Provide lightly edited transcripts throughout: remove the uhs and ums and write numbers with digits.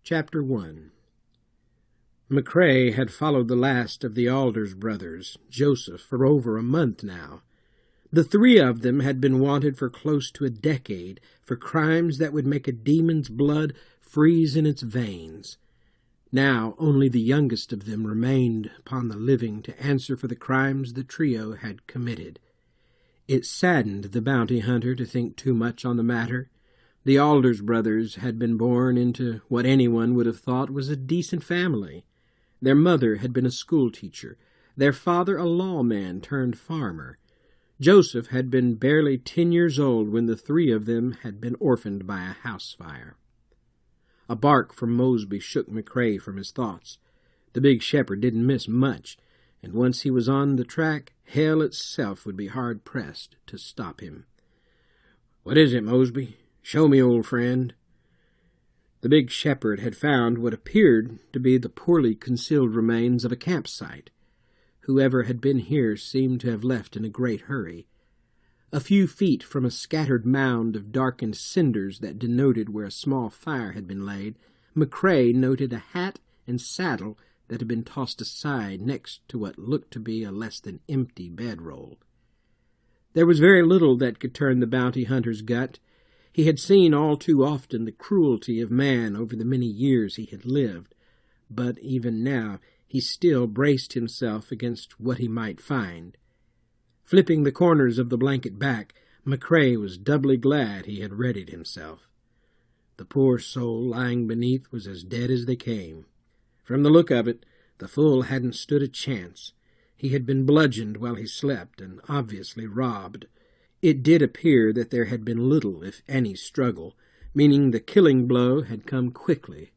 Chapter 1. McCrae had followed the last of the Alders brothers, Joseph, for over a month now. The three of them had been wanted for close to a decade for crimes that would make a demon's blood freeze in its veins. Now only the youngest of them remained upon the living to answer for the crimes the trio had committed. It saddened the bounty hunter to think too much on the matter. The Alders brothers had been born into what anyone would have thought was a decent family. Their mother had been a schoolteacher, their father a lawman turned farmer. Joseph had been barely 10 years old when the three of them had been orphaned by a house fire. A bark from Mosby shook McCrae from his thoughts. The big shepherd didn't miss much, and once he was on the track, hell itself would be hard-pressed to stop him. "What is it, Mosby? Show me, old friend." The big shepherd had found what appeared to be the poorly concealed remains of a campsite. Whoever had been here seemed to have left in a great hurry. A few feet from a scattered mound of darkened cinders that denoted where a small fire had been laid, McCrae noted a hat and saddle that had been tossed aside next to what looked to be a less than empty bedroll. There was very little that could turn the bounty hunter's gut. He had seen all too often the cruelty of man over the many years he had lived, but even now he still braced himself against what he might find. Flipping the corners of the blanket back, McCrae was doubly glad he had readied himself. The poor soul lying beneath was as dead as they came. From the look of it, the fool hadn't stood a chance. He had been bludgeoned while he slept, and obviously robbed. It did appear that there had been little, if any, struggle, meaning the killing blow had come quickly.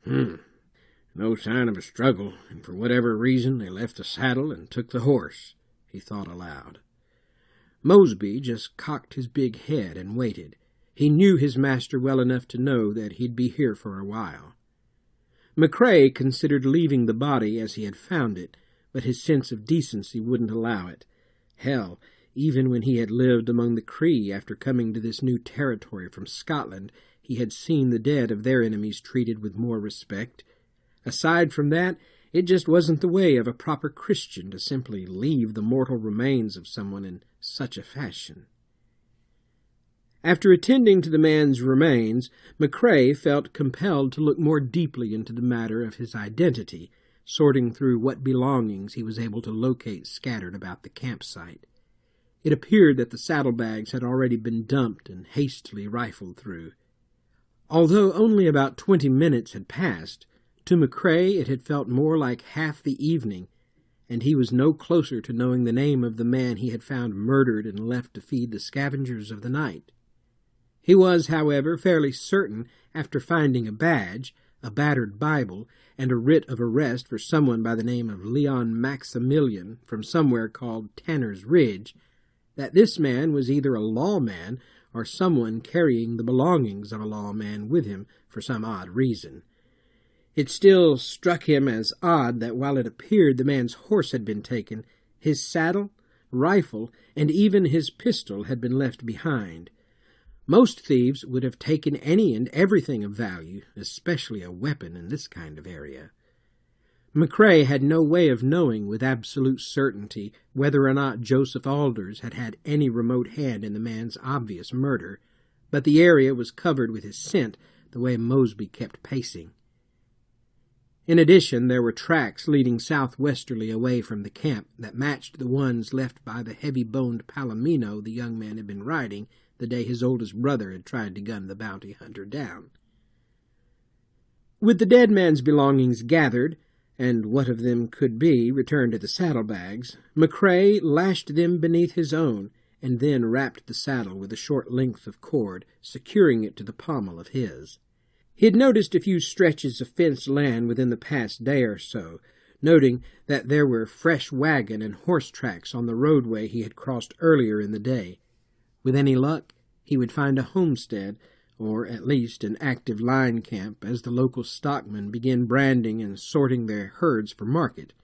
No sign of a struggle, and for whatever reason they left the saddle and took the horse, he thought aloud. Mosby just cocked his big head and waited. He knew his master well enough to know that he'd be here for a while. McCrae considered leaving the body as he had found it, but his sense of decency wouldn't allow it. Hell, even when he had lived among the Cree after coming to this new territory from Scotland, he had seen the dead of their enemies treated with more respect. Aside from that, it just wasn't the way of a proper Christian to simply leave the mortal remains of someone in such a fashion. After attending to the man's remains, McCrae felt compelled to look more deeply into the matter of his identity, sorting through what belongings he was able to locate scattered about the campsite. It appeared that the saddlebags had already been dumped and hastily rifled through. Although only about 20 minutes had passed, to McCrae it had felt more like half the evening, and he was no closer to knowing the name of the man he had found murdered and left to feed the scavengers of the night. He was, however, fairly certain, after finding a badge, a battered Bible, and a writ of arrest for someone by the name of Leon Maximilian from somewhere called Tanner's Ridge, that this man was either a lawman or someone carrying the belongings of a lawman with him for some odd reason. It still struck him as odd that while it appeared the man's horse had been taken, his saddle, rifle, and even his pistol had been left behind. Most thieves would have taken any and everything of value, especially a weapon in this kind of area. McCrae had no way of knowing with absolute certainty whether or not Joseph Alders had had any remote hand in the man's obvious murder, but the area was covered with his scent the way Mosby kept pacing. In addition, there were tracks leading southwesterly away from the camp that matched the ones left by the heavy-boned palomino the young man had been riding the day his oldest brother had tried to gun the bounty hunter down. With the dead man's belongings gathered, and what of them could be returned to the saddlebags, McCrae lashed them beneath his own, and then wrapped the saddle with a short length of cord, securing it to the pommel of his. He had noticed a few stretches of fenced land within the past day or so, noting that there were fresh wagon and horse tracks on the roadway he had crossed earlier in the day. With any luck, he would find a homestead, or at least an active line camp, as the local stockmen began branding and sorting their herds for market.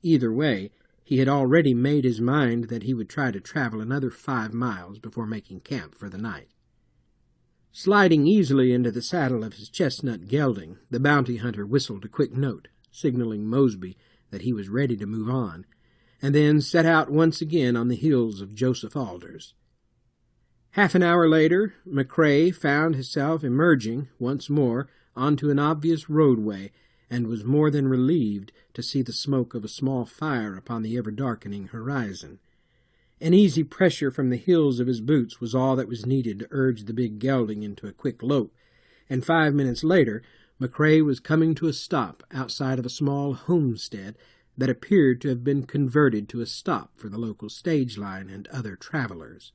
Either way, he had already made his mind that he would try to travel another 5 miles before making camp for the night. Sliding easily into the saddle of his chestnut gelding, the bounty hunter whistled a quick note, signaling Mosby that he was ready to move on, and then set out once again on the heels of Joseph Alders. Half an hour later, McCrae found himself emerging once more onto an obvious roadway, and was more than relieved to see the smoke of a small fire upon the ever-darkening horizon. An easy pressure from the heels of his boots was all that was needed to urge the big gelding into a quick lope, and 5 minutes later McCrae was coming to a stop outside of a small homestead that appeared to have been converted to a stop for the local stage line and other travelers.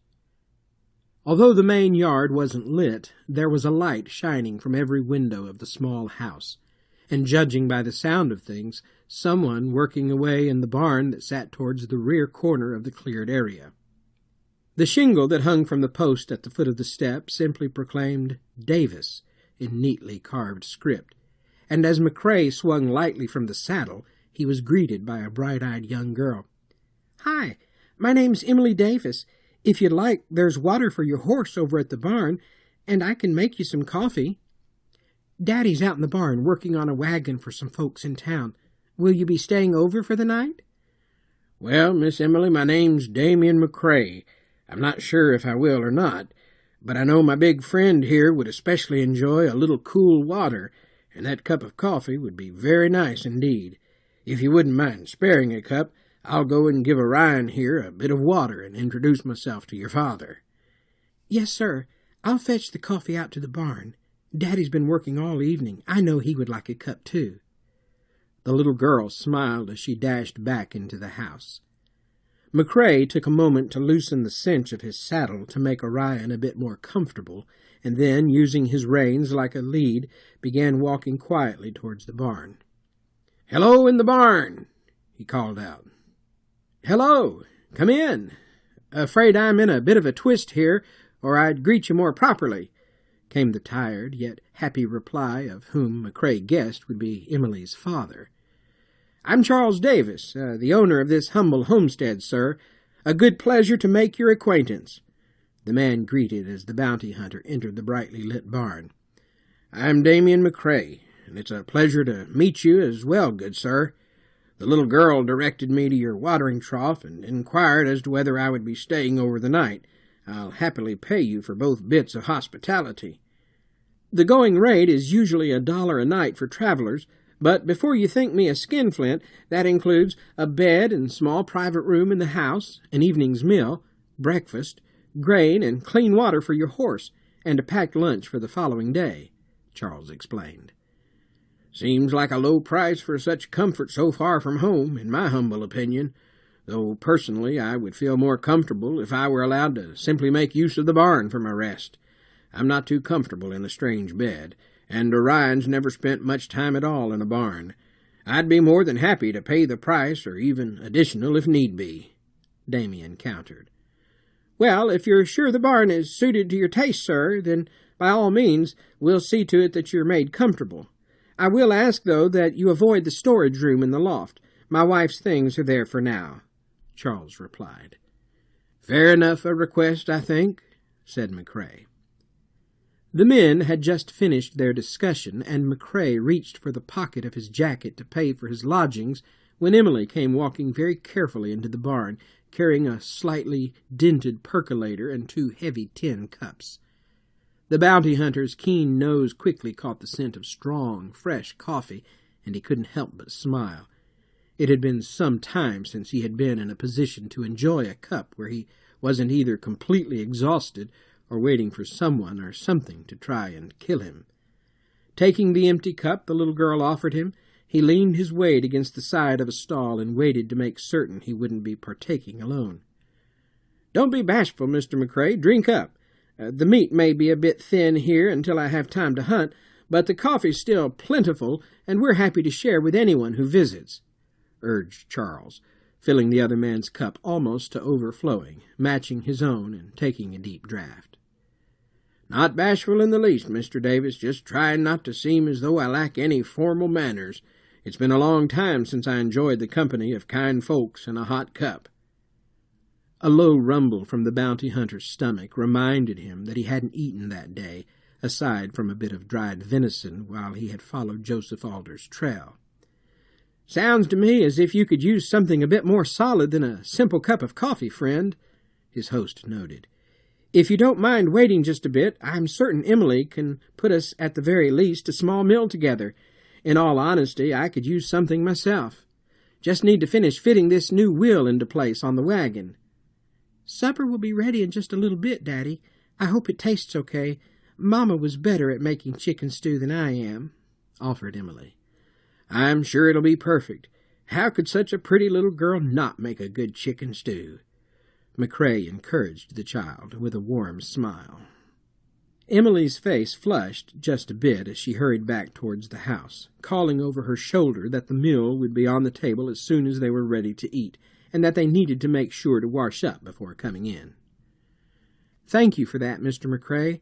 Although the main yard wasn't lit, there was a light shining from every window of the small house, and judging by the sound of things, someone working away in the barn that sat towards the rear corner of the cleared area. The shingle that hung from the post at the foot of the step simply proclaimed Davis in neatly carved script, and as McCrae swung lightly from the saddle, he was greeted by a bright-eyed young girl. "Hi, my name's Emily Davis. If you'd like, there's water for your horse over at the barn, and I can make you some coffee. Daddy's out in the barn working on a wagon for some folks in town. Will you be staying over for the night?" "Well, Miss Emily, my name's Damien McCrae. I'm not sure if I will or not, but I know my big friend here would especially enjoy a little cool water, and that cup of coffee would be very nice indeed. If you wouldn't mind sparing a cup, I'll go and give Orion here a bit of water and introduce myself to your father." "Yes, sir. I'll fetch the coffee out to the barn. Daddy's been working all evening. I know he would like a cup, too." The little girl smiled as she dashed back into the house. McCrae took a moment to loosen the cinch of his saddle to make Orion a bit more comfortable, and then, using his reins like a lead, began walking quietly towards the barn. "Hello in the barn," he called out. "Hello, come in. Afraid I'm in a bit of a twist here, or I'd greet you more properly," came the tired yet happy reply of whom McCrae guessed would be Emily's father. "I'm Charles Davis, the owner of this humble homestead, sir. A good pleasure to make your acquaintance," the man greeted as the bounty hunter entered the brightly lit barn. "I'm Damien McCrae, and it's a pleasure to meet you as well, good sir. The little girl directed me to your watering trough and inquired as to whether I would be staying over the night. I'll happily pay you for both bits of hospitality. The going rate is usually $1 a night for travelers, but before you think me a skinflint, that includes a bed and small private room in the house, an evening's meal, breakfast, grain and clean water for your horse, and a packed lunch for the following day," Charles explained. "Seems like a low price for such comfort so far from home, in my humble opinion, though personally I would feel more comfortable if I were allowed to simply make use of the barn for my rest. I'm not too comfortable in a strange bed, and Orion's never spent much time at all in a barn. I'd be more than happy to pay the price, or even additional if need be," Damien countered. "Well, if you're sure the barn is suited to your taste, sir, then by all means we'll see to it that you're made comfortable. I will ask, though, that you avoid the storage room in the loft. My wife's things are there for now," Charles replied. "Fair enough a request, I think," said McCrae. The men had just finished their discussion, and McCrae reached for the pocket of his jacket to pay for his lodgings when Emily came walking very carefully into the barn, carrying a slightly dented percolator and 2 heavy tin cups. The bounty hunter's keen nose quickly caught the scent of strong, fresh coffee, and he couldn't help but smile. It had been some time since he had been in a position to enjoy a cup where he wasn't either completely exhausted or waiting for someone or something to try and kill him. Taking the empty cup the little girl offered him, he leaned his weight against the side of a stall and waited to make certain he wouldn't be partaking alone. "Don't be bashful, Mr. McCrae. Drink up. The meat may be a bit thin here until I have time to hunt, but the coffee's still plentiful, and we're happy to share with anyone who visits," urged Charles, filling the other man's cup almost to overflowing, matching his own and taking a deep draught. "Not bashful in the least, Mr. Davis, just trying not to seem as though I lack any formal manners. It's been a long time since I enjoyed the company of kind folks and a hot cup." A low rumble from the bounty hunter's stomach reminded him that he hadn't eaten that day, aside from a bit of dried venison while he had followed Joseph Alder's trail. "Sounds to me as if you could use something a bit more solid than a simple cup of coffee, friend," his host noted. "If you don't mind waiting just a bit, I'm certain Emily can put us at the very least a small meal together. In all honesty, I could use something myself. Just need to finish fitting this new wheel into place on the wagon." "Supper will be ready in just a little bit, Daddy. I hope it tastes okay. Mama was better at making chicken stew than I am," offered Emily. "I'm sure it'll be perfect. How could such a pretty little girl not make a good chicken stew?" McCrae encouraged the child with a warm smile. Emily's face flushed just a bit as she hurried back towards the house, calling over her shoulder that the meal would be on the table as soon as they were ready to eat, and that they needed to make sure to wash up before coming in. "Thank you for that, Mr. McCrae.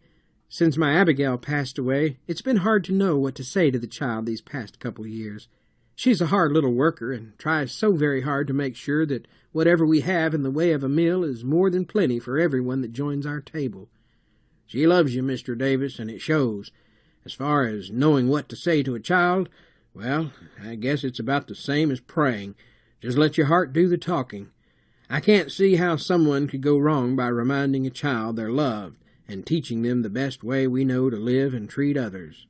Since my Abigail passed away, it's been hard to know what to say to the child these past couple of years. She's a hard little worker and tries so very hard to make sure that whatever we have in the way of a meal is more than plenty for everyone that joins our table. She loves you, Mr. Davis, and it shows. As far as knowing what to say to a child, well, I guess it's about the same as praying. Just let your heart do the talking. I can't see how someone could go wrong by reminding a child they're loved and teaching them the best way we know to live and treat others."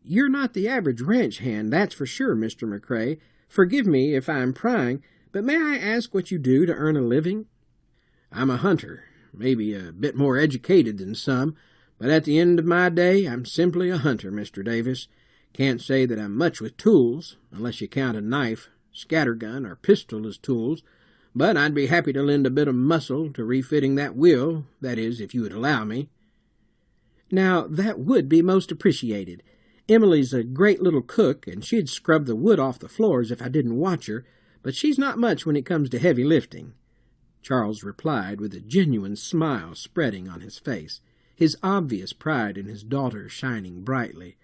"You're not the average ranch hand, that's for sure, Mr. McCrae. Forgive me if I'm prying, but may I ask what you do to earn a living?" "I'm a hunter. Maybe a bit more educated than some, but at the end of my day, I'm simply a hunter, Mr. Davis. Can't say that I'm much with tools, unless you count a knife, scattergun, or pistol as tools, but I'd be happy to lend a bit of muscle to refitting that wheel, that is, if you would allow me." "Now, that would be most appreciated. Emily's a great little cook, and she'd scrub the wood off the floors if I didn't watch her, but she's not much when it comes to heavy lifting," Charles replied with a genuine smile spreading on his face, his obvious pride in his daughter shining brightly.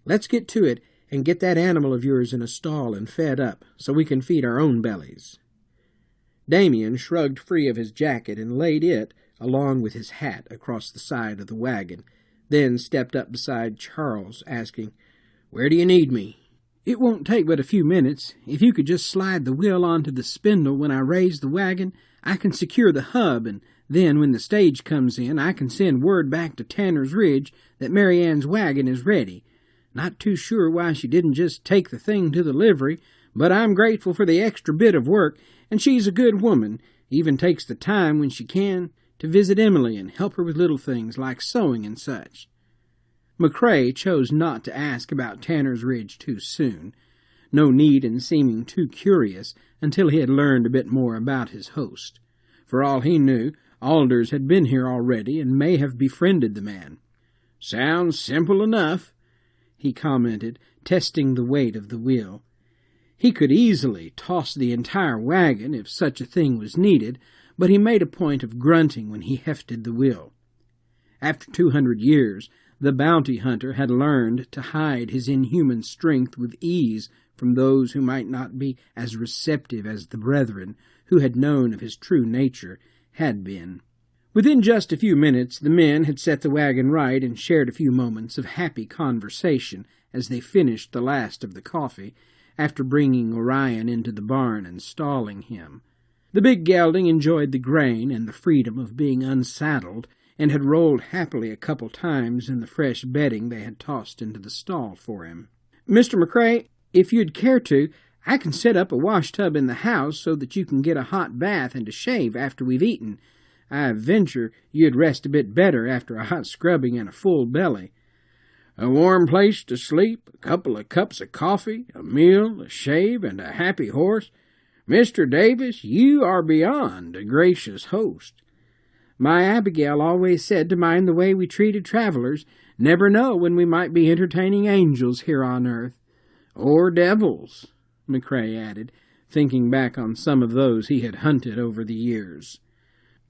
"Let's get to it and get that animal of yours in a stall and fed up, so we can feed our own bellies." Damien shrugged free of his jacket and laid it, along with his hat, across the side of the wagon, then stepped up beside Charles, asking, "Where do you need me?" "It won't take but a few minutes. If you could just slide the wheel onto the spindle when I raise the wagon, I can secure the hub, and then when the stage comes in, I can send word back to Tanner's Ridge that Mary Ann's wagon is ready. Not too sure why she didn't just take the thing to the livery, but I'm grateful for the extra bit of work, and she's a good woman, even takes the time when she can to visit Emily and help her with little things like sewing and such." McCrae chose not to ask about Tanner's Ridge too soon. No need in seeming too curious until he had learned a bit more about his host. For all he knew, Alders had been here already and may have befriended the man. "Sounds simple enough," he commented, testing the weight of the wheel. He could easily toss the entire wagon if such a thing was needed, but he made a point of grunting when he hefted the wheel. After 200 years, the bounty hunter had learned to hide his inhuman strength with ease from those who might not be as receptive as the brethren, who had known of his true nature, had been. Within just a few minutes, the men had set the wagon right and shared a few moments of happy conversation as they finished the last of the coffee, after bringing Orion into the barn and stalling him. The big gelding enjoyed the grain and the freedom of being unsaddled, and had rolled happily a couple times in the fresh bedding they had tossed into the stall for him. "Mr. McCrae, if you'd care to, I can set up a wash-tub in the house so that you can get a hot bath and a shave after we've eaten. I venture you'd rest a bit better after a hot scrubbing and a full belly." "A warm place to sleep, a couple of cups of coffee, a meal, a shave, and a happy horse. Mr. Davis, you are beyond a gracious host." "My Abigail always said to mind the way we treated travelers. Never know when we might be entertaining angels here on earth." "Or devils," McCrae added, thinking back on some of those he had hunted over the years.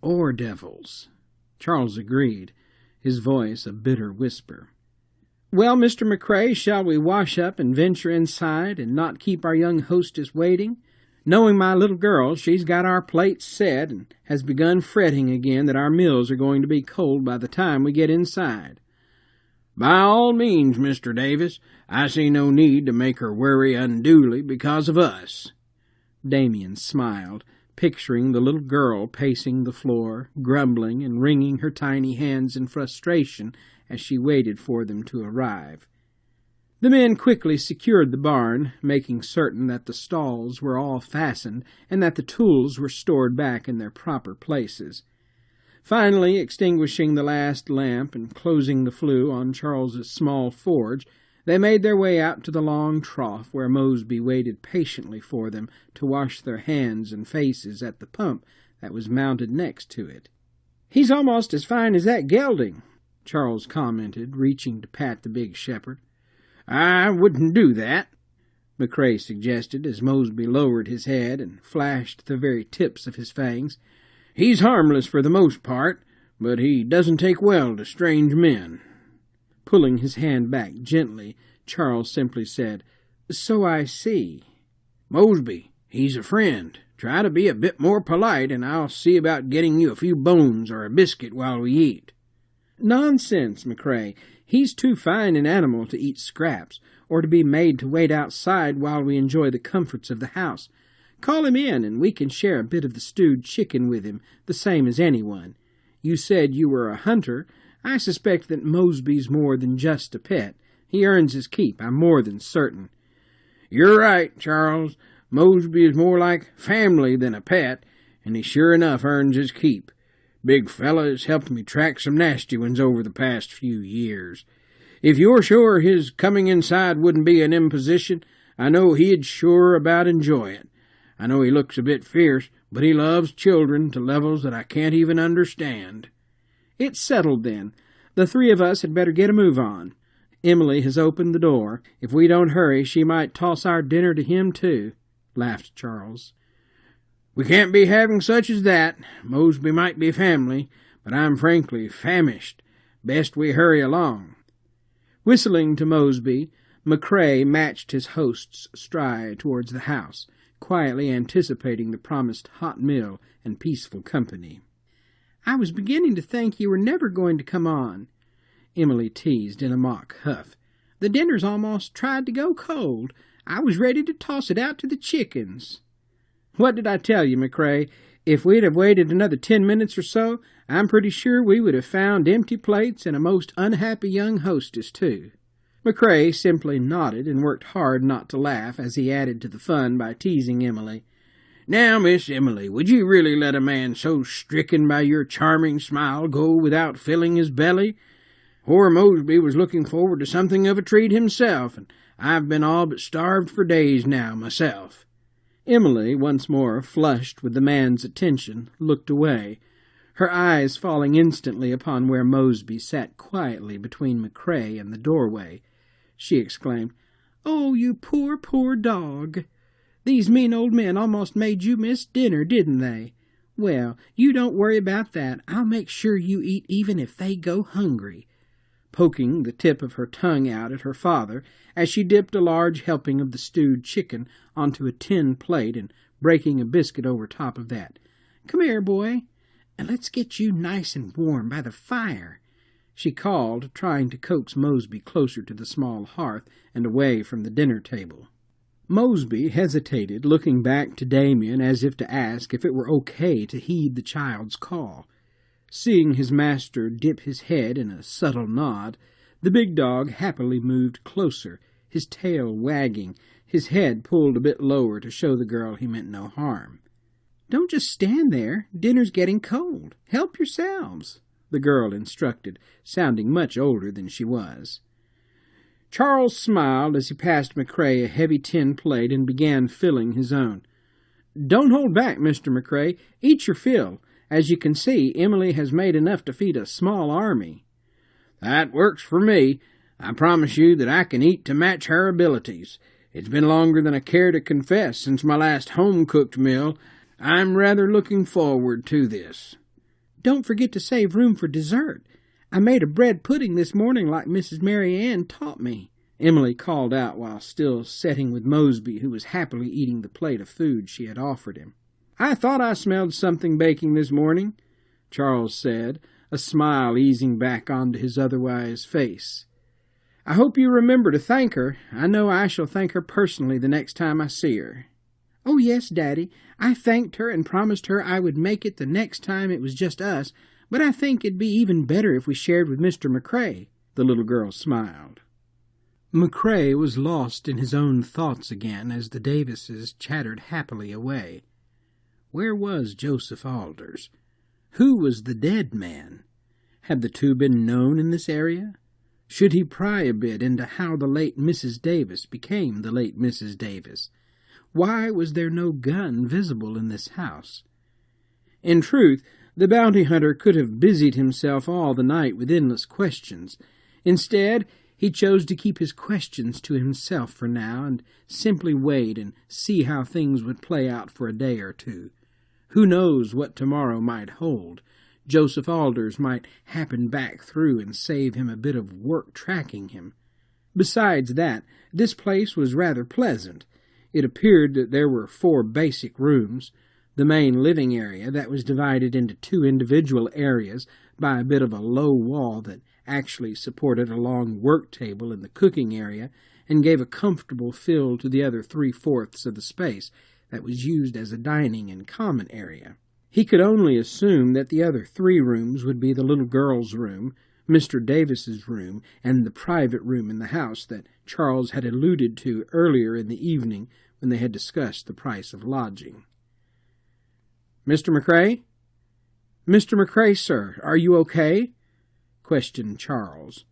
"Or devils," Charles agreed, his voice a bitter whisper. "Well, Mr. McCrae, shall we wash up and venture inside and not keep our young hostess waiting? Knowing my little girl, she's got our plates set and has begun fretting again that our meals are going to be cold by the time we get inside." By all means, Mr. Davis. I see no need to make her worry unduly because of us. Damien smiled, picturing the little girl pacing the floor, grumbling and wringing her tiny hands in frustration as she waited for them to arrive. The men quickly secured the barn, making certain that the stalls were all fastened and that the tools were stored back in their proper places. Finally, extinguishing the last lamp and closing the flue on Charles's small forge, they made their way out to the long trough where Mosby waited patiently for them to wash their hands and faces at the pump that was mounted next to it. "He's almost as fine as that gelding," Charles commented, reaching to pat the big shepherd. "I wouldn't do that," McCrae suggested as Mosby lowered his head and flashed the very tips of his fangs. "He's harmless for the most part, but he doesn't take well to strange men." Pulling his hand back gently, Charles simply said, "So I see." "Mosby, he's a friend. Try to be a bit more polite, and I'll see about getting you a few bones or a biscuit while we eat." "Nonsense, McCrae. He's too fine an animal to eat scraps, or to be made to wait outside while we enjoy the comforts of the house. Call him in, and we can share a bit of the stewed chicken with him, the same as anyone. You said you were a hunter. I suspect that Mosby's more than just a pet. He earns his keep, I'm more than certain." "You're right, Charles. Mosby is more like family than a pet, and he sure enough earns his keep. Big fella has helped me track some nasty ones over the past few years. If you're sure his coming inside wouldn't be an imposition, I know he'd sure about enjoy it. I know he looks a bit fierce, but he loves children to levels that I can't even understand." "It's settled, then. The three of us had better get a move on. Emily has opened the door. If we don't hurry, she might toss our dinner to him, too," laughed Charles. "We can't be having such as that. Mosby might be family, but I'm frankly famished. Best we hurry along." Whistling to Mosby, McCrae matched his host's stride towards the house, quietly anticipating the promised hot meal and peaceful company. "I was beginning to think you were never going to come on," Emily teased in a mock huff. "The dinner's almost tried to go cold. I was ready to toss it out to the chickens." "What did I tell you, McCrae? If we'd have waited another 10 minutes or so, I'm pretty sure we would have found empty plates and a most unhappy young hostess, too." McCrae simply nodded and worked hard not to laugh as he added to the fun by teasing Emily. "Now, Miss Emily, would you really let a man so stricken by your charming smile go without filling his belly? Poor Mosby was looking forward to something of a treat himself, and I've been all but starved for days now myself." Emily, once more flushed with the man's attention, looked away, her eyes falling instantly upon where Mosby sat quietly between McCrae and the doorway. She exclaimed, "Oh, you poor, poor dog! These mean old men almost made you miss dinner, didn't they? Well, you don't worry about that. I'll make sure you eat even if they go hungry," poking the tip of her tongue out at her father as she dipped a large helping of the stewed chicken onto a tin plate and breaking a biscuit over top of that. "Come here, boy, and let's get you nice and warm by the fire," she called, trying to coax Mosby closer to the small hearth and away from the dinner table. Mosby hesitated, looking back to Damien as if to ask if it were okay to heed the child's call. Seeing his master dip his head in a subtle nod, the big dog happily moved closer, his tail wagging, his head pulled a bit lower to show the girl he meant no harm. "Don't just stand there. Dinner's getting cold. Help yourselves," the girl instructed, sounding much older than she was. Charles smiled as he passed McCrae a heavy tin plate and began filling his own. "Don't hold back, Mr. McCrae. Eat your fill. As you can see, Emily has made enough to feed a small army." "That works for me. I promise you that I can eat to match her abilities. It's been longer than I care to confess since my last home-cooked meal. I'm rather looking forward to this." "Don't forget to save room for dessert. I made a bread pudding this morning like Mrs. Mary Ann taught me," Emily called out while still sitting with Mosby, who was happily eating the plate of food she had offered him. "I thought I smelled something baking this morning," Charles said, a smile easing back onto his otherwise face. I hope you remember to thank her. I know I shall thank her personally the next time I see her." "Oh, yes, Daddy. I thanked her and promised her I would make it the next time it was just us, but I think it'd be even better if we shared with Mr. McCrae." The little girl smiled. McCrae was lost in his own thoughts again as the Davises chattered happily away. Where was Joseph Alders? Who was the dead man? Had the two been known in this area? Should he pry a bit into how the late Mrs. Davis became the late Mrs. Davis? Why was there no gun visible in this house? In truth, the bounty hunter could have busied himself all the night with endless questions. Instead, he chose to keep his questions to himself for now and simply wait and see how things would play out for a day or two. Who knows what tomorrow might hold? Joseph Alders might happen back through and save him a bit of work tracking him. Besides that, this place was rather pleasant. It appeared that there were 4 basic rooms, the main living area that was divided into 2 individual areas by a bit of a low wall that actually supported a long work table in the cooking area and gave a comfortable fill to the other 3/4 of the space that was used as a dining and common area. He could only assume that the other 3 rooms would be the little girl's room, Mr. Davis's room, and the private room in the house that Charles had alluded to earlier in the evening when they had discussed the price of lodging. "Mr. McCrae? Mr. McCrae, sir, are you okay?" questioned Charles.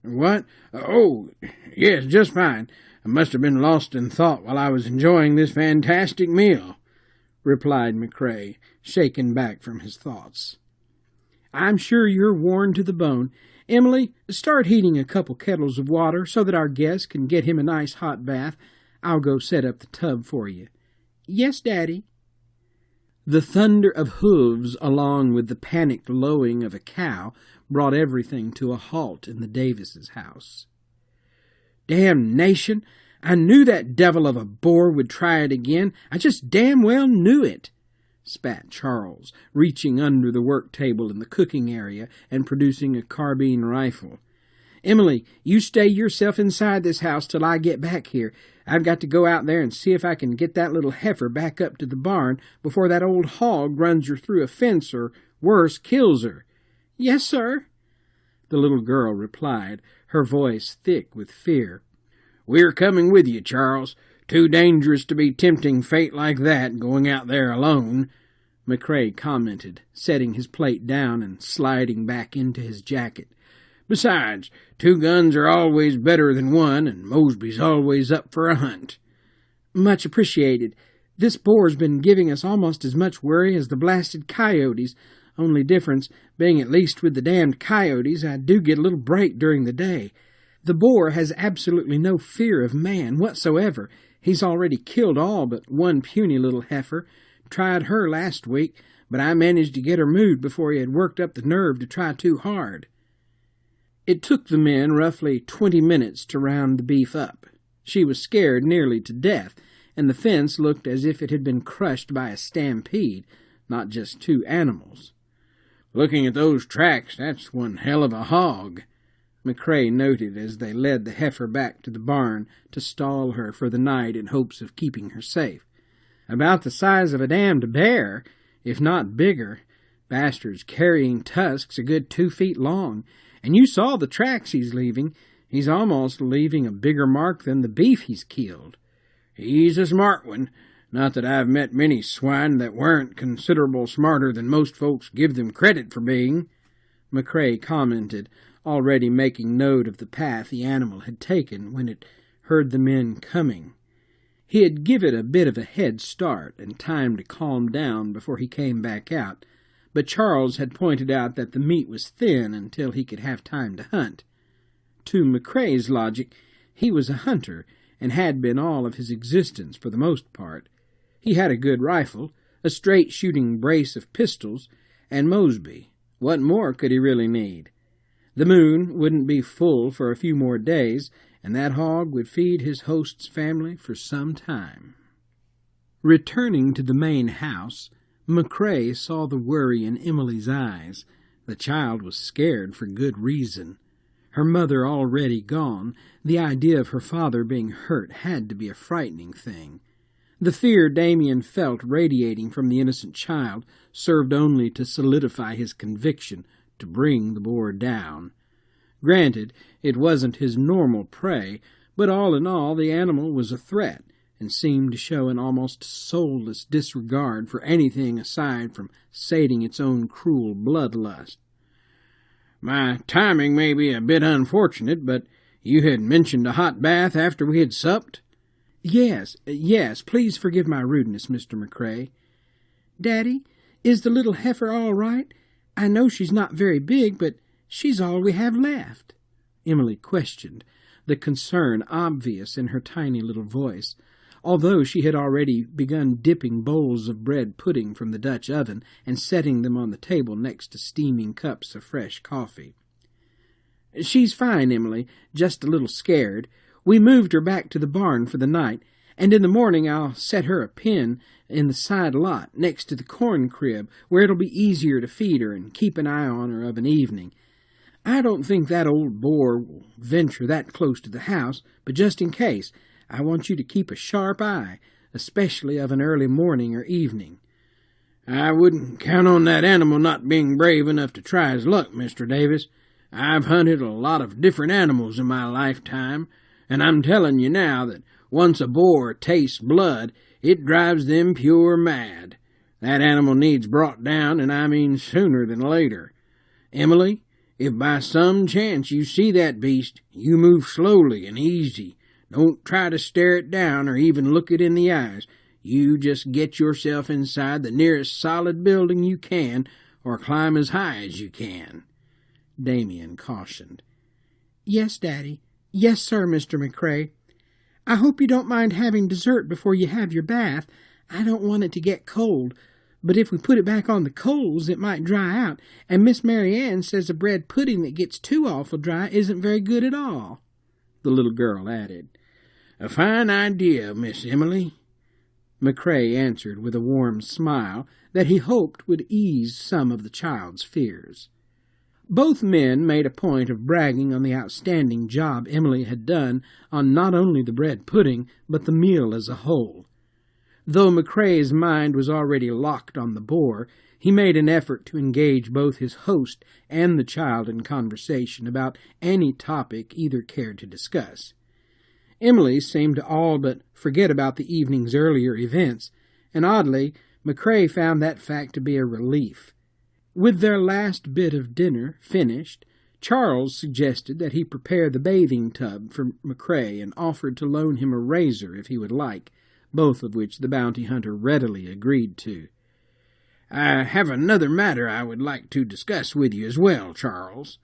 What? Oh, yes, just fine. I must have been lost in thought while I was enjoying this fantastic meal," replied McCrae, shaken back from his thoughts. "I'm sure you're worn to the bone. Emily, start heating a couple kettles of water so that our guest can get him a nice hot bath. I'll go set up the tub for you." "Yes, Daddy." The thunder of hooves, along with the panicked lowing of a cow, brought everything to a halt in the Davises' house. "Damnation! I knew that devil of a Boer would try it again. I just damn well knew it," spat Charles, reaching under the work table in the cooking area and producing a carbine rifle. "Emily, you stay yourself inside this house till I get back here. I've got to go out there and see if I can get that little heifer back up to the barn before that old hog runs her through a fence or, worse, kills her." "Yes, sir," the little girl replied, her voice thick with fear. "We're coming with you, Charles. Too dangerous to be tempting fate like that, going out there alone," McCrae commented, setting his plate down and sliding back into his jacket. "Besides, 2 guns are always better than 1, and Mosby's always up for a hunt." "Much appreciated. This Boer's been giving us almost as much worry as the blasted coyotes. Only difference being, at least with the damned coyotes, I do get a little break during the day. The Boer has absolutely no fear of man whatsoever. He's already killed all but 1 puny little heifer. Tried her last week, but I managed to get her moved before he had worked up the nerve to try too hard." It took the men roughly 20 minutes to round the beef up. She was scared nearly to death, and the fence looked as if it had been crushed by a stampede, not just 2 animals. "Looking at those tracks, that's one hell of a hog," McCrae noted as they led the heifer back to the barn to stall her for the night in hopes of keeping her safe. "About the size of a damned bear, if not bigger. Bastard's carrying tusks a good 2 feet long. And you saw the tracks he's leaving. He's almost leaving a bigger mark than the beef he's killed." "He's a smart one. Not that I've met many swine that weren't considerable smarter than most folks give them credit for being," McCrae commented, already making note of the path the animal had taken when it heard the men coming. He had given it a bit of a head start and time to calm down before he came back out, but Charles had pointed out that the meat was thin until he could have time to hunt. To McCrae's logic, he was a hunter, and had been all of his existence for the most part. He had a good rifle, a straight-shooting brace of pistols, and Mosby. What more could he really need? The moon wouldn't be full for a few more days, and that hog would feed his host's family for some time. Returning to the main house, McCrae saw the worry in Emily's eyes. The child was scared for good reason. Her mother already gone, the idea of her father being hurt had to be a frightening thing. The fear Damien felt radiating from the innocent child served only to solidify his conviction to bring the boar down. Granted, it wasn't his normal prey, but all in all the animal was a threat, and seemed to show an almost soulless disregard for anything aside from sating its own cruel bloodlust. My timing may be a bit unfortunate, but you had mentioned a hot bath after we had supped? Yes, please forgive my rudeness, Mr. McCrae. Daddy, is the little heifer all right? I know she's not very big, but she's all we have left, Emily questioned, the concern obvious in her tiny little voice, although she had already begun dipping bowls of bread pudding from the Dutch oven and setting them on the table next to steaming cups of fresh coffee. She's fine, Emily, just a little scared. We moved her back to the barn for the night, and in the morning I'll set her a pen in the side lot next to the corn crib, where it'll be easier to feed her and keep an eye on her of an evening. I don't think that old boar will venture that close to the house, but just in case, I want you to keep a sharp eye, especially of an early morning or evening. I wouldn't count on that animal not being brave enough to try his luck, Mr. Davis. I've hunted a lot of different animals in my lifetime, and I'm telling you now that once a boar tastes blood, it drives them pure mad. That animal needs brought down, and I mean sooner than later. Emily, if by some chance you see that beast, you move slowly and easy. Don't try to stare it down or even look it in the eyes. You just get yourself inside the nearest solid building you can, or climb as high as you can, Damien cautioned. Yes, Daddy. Yes, sir, Mr. McCrae. I hope you don't mind having dessert before you have your bath. I don't want it to get cold, but if we put it back on the coals, it might dry out, and Miss Mary Ann says a bread pudding that gets too awful dry isn't very good at all, the little girl added. A fine idea, Miss Emily, McCrae answered with a warm smile that he hoped would ease some of the child's fears. Both men made a point of bragging on the outstanding job Emily had done on not only the bread pudding, but the meal as a whole. Though McCrae's mind was already locked on the boar, he made an effort to engage both his host and the child in conversation about any topic either cared to discuss. Emily seemed to all but forget about the evening's earlier events, and oddly, McCrae found that fact to be a relief. With their last bit of dinner finished, Charles suggested that he prepare the bathing tub for McCrae and offered to loan him a razor if he would like, both of which the bounty hunter readily agreed to. I have another matter I would like to discuss with you as well, Charles.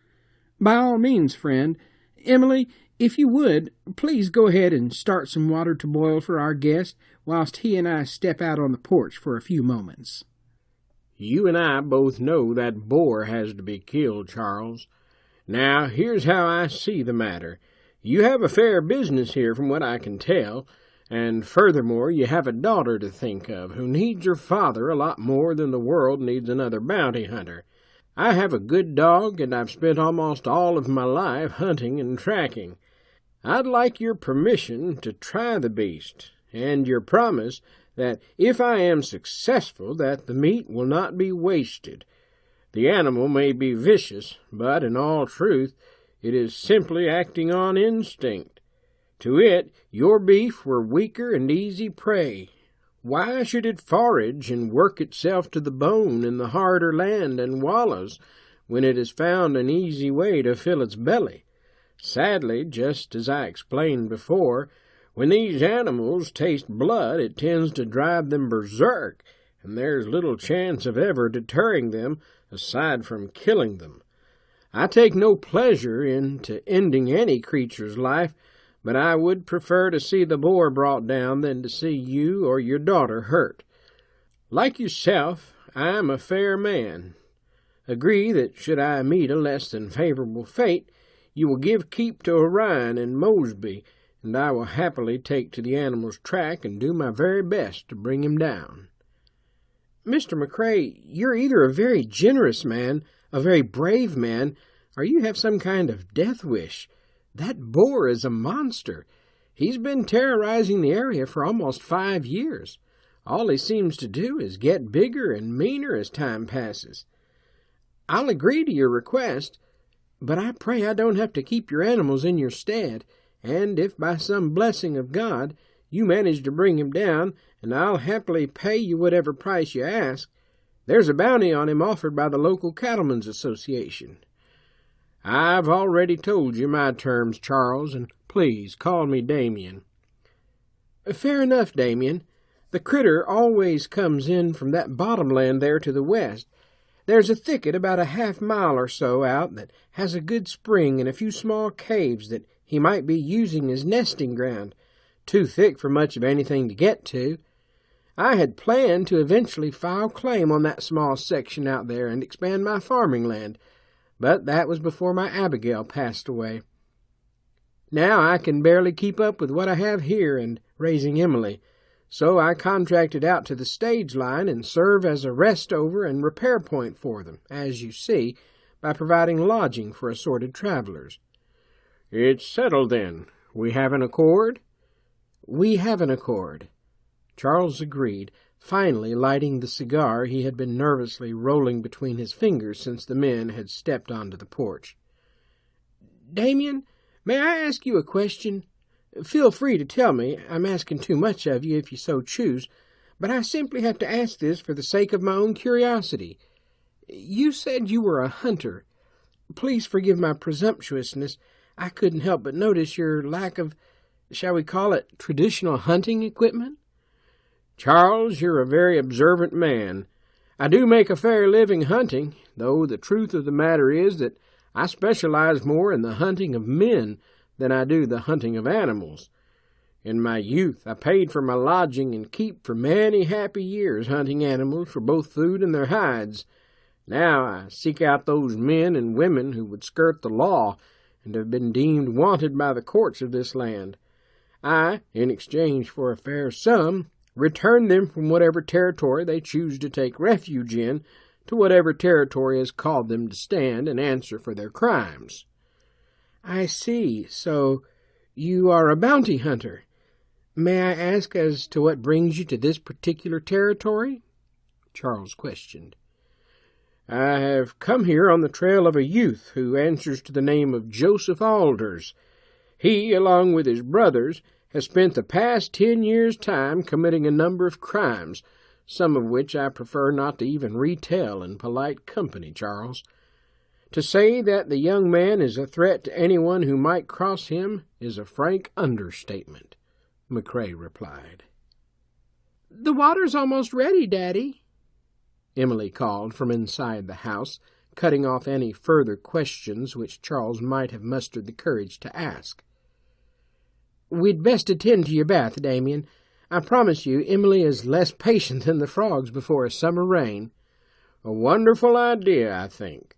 By all means, friend. Emily, if you would, please go ahead and start some water to boil for our guest, whilst he and I step out on the porch for a few moments. You and I both know that boar has to be killed, Charles. Now, here's how I see the matter. You have a fair business here from what I can tell, and furthermore, you have a daughter to think of who needs her father a lot more than the world needs another bounty hunter. I have a good dog, and I've spent almost all of my life hunting and tracking. I'd like your permission to try the beast, and your promise that if I am successful, that the meat will not be wasted. The animal may be vicious, but in all truth, it is simply acting on instinct. To it, your beef were weaker and easy prey. Why should it forage and work itself to the bone in the harder land and wallows, when it has found an easy way to fill its belly? Sadly, just as I explained before, when these animals taste blood, it tends to drive them berserk, and there's little chance of ever deterring them, aside from killing them. I take no pleasure in ending any creature's life, but I would prefer to see the boar brought down than to see you or your daughter hurt. Like yourself, I am a fair man. Agree that should I meet a less than favorable fate, you will give keep to Orion and Mosby, and I will happily take to the animal's track and do my very best to bring him down. Mr. McCrae, you're either a very generous man, a very brave man, or you have some kind of death wish. That boar is a monster. He's been terrorizing the area for almost 5 years. All he seems to do is get bigger and meaner as time passes. I'll agree to your request, but I pray I don't have to keep your animals in your stead, and if by some blessing of God you manage to bring him down, and I'll happily pay you whatever price you ask, there's a bounty on him offered by the local Cattlemen's Association. I've already told you my terms, Charles, and please call me Damien." "Fair enough, Damien. The critter always comes in from that bottomland there to the west. There's a thicket about a half-mile or so out that has a good spring and a few small caves that he might be using as nesting ground, too thick for much of anything to get to. I had planned to eventually file claim on that small section out there and expand my farming land, but that was before my Abigail passed away. Now I can barely keep up with what I have here and raising Emily, so I contracted out to the stage line and serve as a rest-over and repair point for them, as you see, by providing lodging for assorted travelers." "It's settled, then. We have an accord?" "We have an accord," Charles agreed, finally lighting the cigar he had been nervously rolling between his fingers since the men had stepped onto the porch. "Damien, may I ask you a question? Feel free to tell me. I'm asking too much of you if you so choose, but I simply have to ask this for the sake of my own curiosity. You said you were a hunter. Please forgive my presumptuousness. I couldn't help but notice your lack of, shall we call it, traditional hunting equipment?" "Charles, you're a very observant man. I do make a fair living hunting, though the truth of the matter is that I specialize more in the hunting of men than I do the hunting of animals. In my youth, I paid for my lodging and keep for many happy years hunting animals for both food and their hides. Now I seek out those men and women who would skirt the law and have been deemed wanted by the courts of this land. I, in exchange for a fair sum, return them from whatever territory they choose to take refuge in to whatever territory has called them to stand and answer for their crimes." "I see. So you are a bounty hunter. May I ask as to what brings you to this particular territory?" Charles questioned. "I have come here on the trail of a youth who answers to the name of Joseph Alders. He, along with his brothers, has spent the past 10 years' time committing a number of crimes, some of which I prefer not to even retell in polite company, Charles. To say that the young man is a threat to anyone who might cross him is a frank understatement," McCrae replied. "The water's almost ready, Daddy," Emily called from inside the house, cutting off any further questions which Charles might have mustered the courage to ask. "We'd best attend to your bath, Damien. I promise you Emily is less patient than the frogs before a summer rain." "A wonderful idea, I think."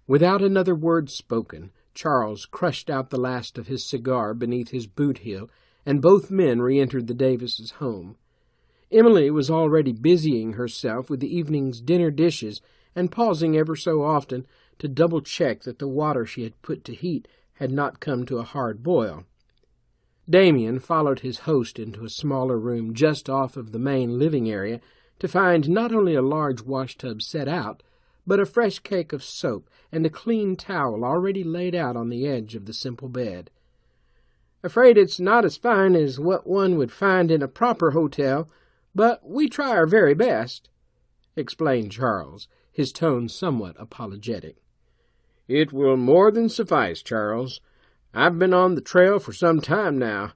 Without another word spoken, Charles crushed out the last of his cigar beneath his boot heel, and both men re-entered the Davises' home. Emily was already busying herself with the evening's dinner dishes and pausing ever so often to double-check that the water she had put to heat had not come to a hard boil. Damien followed his host into a smaller room just off of the main living area to find not only a large washtub set out, but a fresh cake of soap and a clean towel already laid out on the edge of the simple bed. "Afraid it's not as fine as what one would find in a proper hotel, but we try our very best," explained Charles, his tone somewhat apologetic. "It will more than suffice, Charles. I've been on the trail for some time now.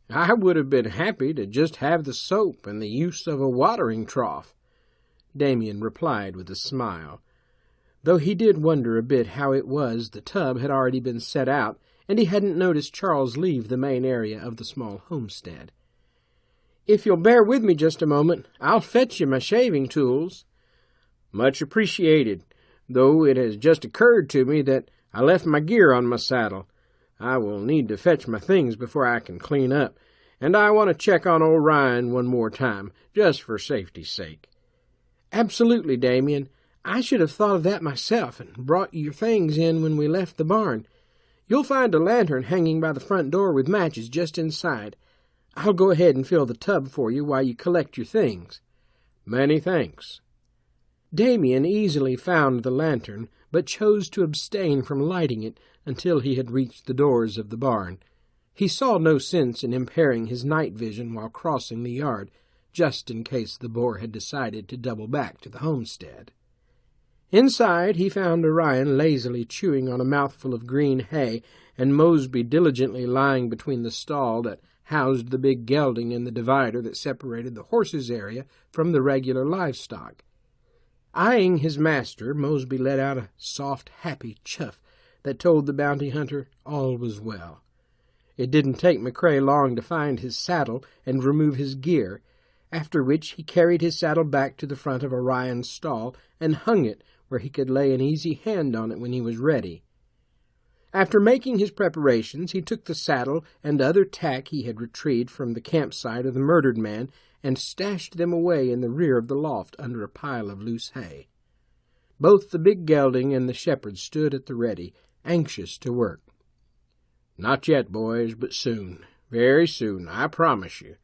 I would have been happy to just have the soap and the use of a watering trough," Damien replied with a smile, though he did wonder a bit how it was the tub had already been set out and he hadn't noticed Charles leave the main area of the small homestead. "If you'll bear with me just a moment, I'll fetch you my shaving tools." "Much appreciated, though it has just occurred to me that I left my gear on my saddle. I will need to fetch my things before I can clean up, and I want to check on old Ryan one more time, just for safety's sake." "Absolutely, Damien. I should have thought of that myself and brought your things in when we left the barn. You'll find a lantern hanging by the front door with matches just inside. I'll go ahead and fill the tub for you while you collect your things." "Many thanks." Damien easily found the lantern, but chose to abstain from lighting it until he had reached the doors of the barn. He saw no sense in impairing his night vision while crossing the yard, just in case the boar had decided to double back to the homestead. Inside he found Orion lazily chewing on a mouthful of green hay, and Mosby diligently lying between the stall that housed the big gelding and the divider that separated the horses' area from the regular livestock. Eyeing his master, Mosby let out a soft, happy chuff that told the bounty hunter all was well. It didn't take McCrae long to find his saddle and remove his gear, after which he carried his saddle back to the front of Orion's stall and hung it where he could lay an easy hand on it when he was ready. After making his preparations, he took the saddle and other tack he had retrieved from the campsite of the murdered man and stashed them away in the rear of the loft under a pile of loose hay. Both the big gelding and the shepherd stood at the ready, anxious to work. "Not yet, boys, but soon. Very soon, I promise you.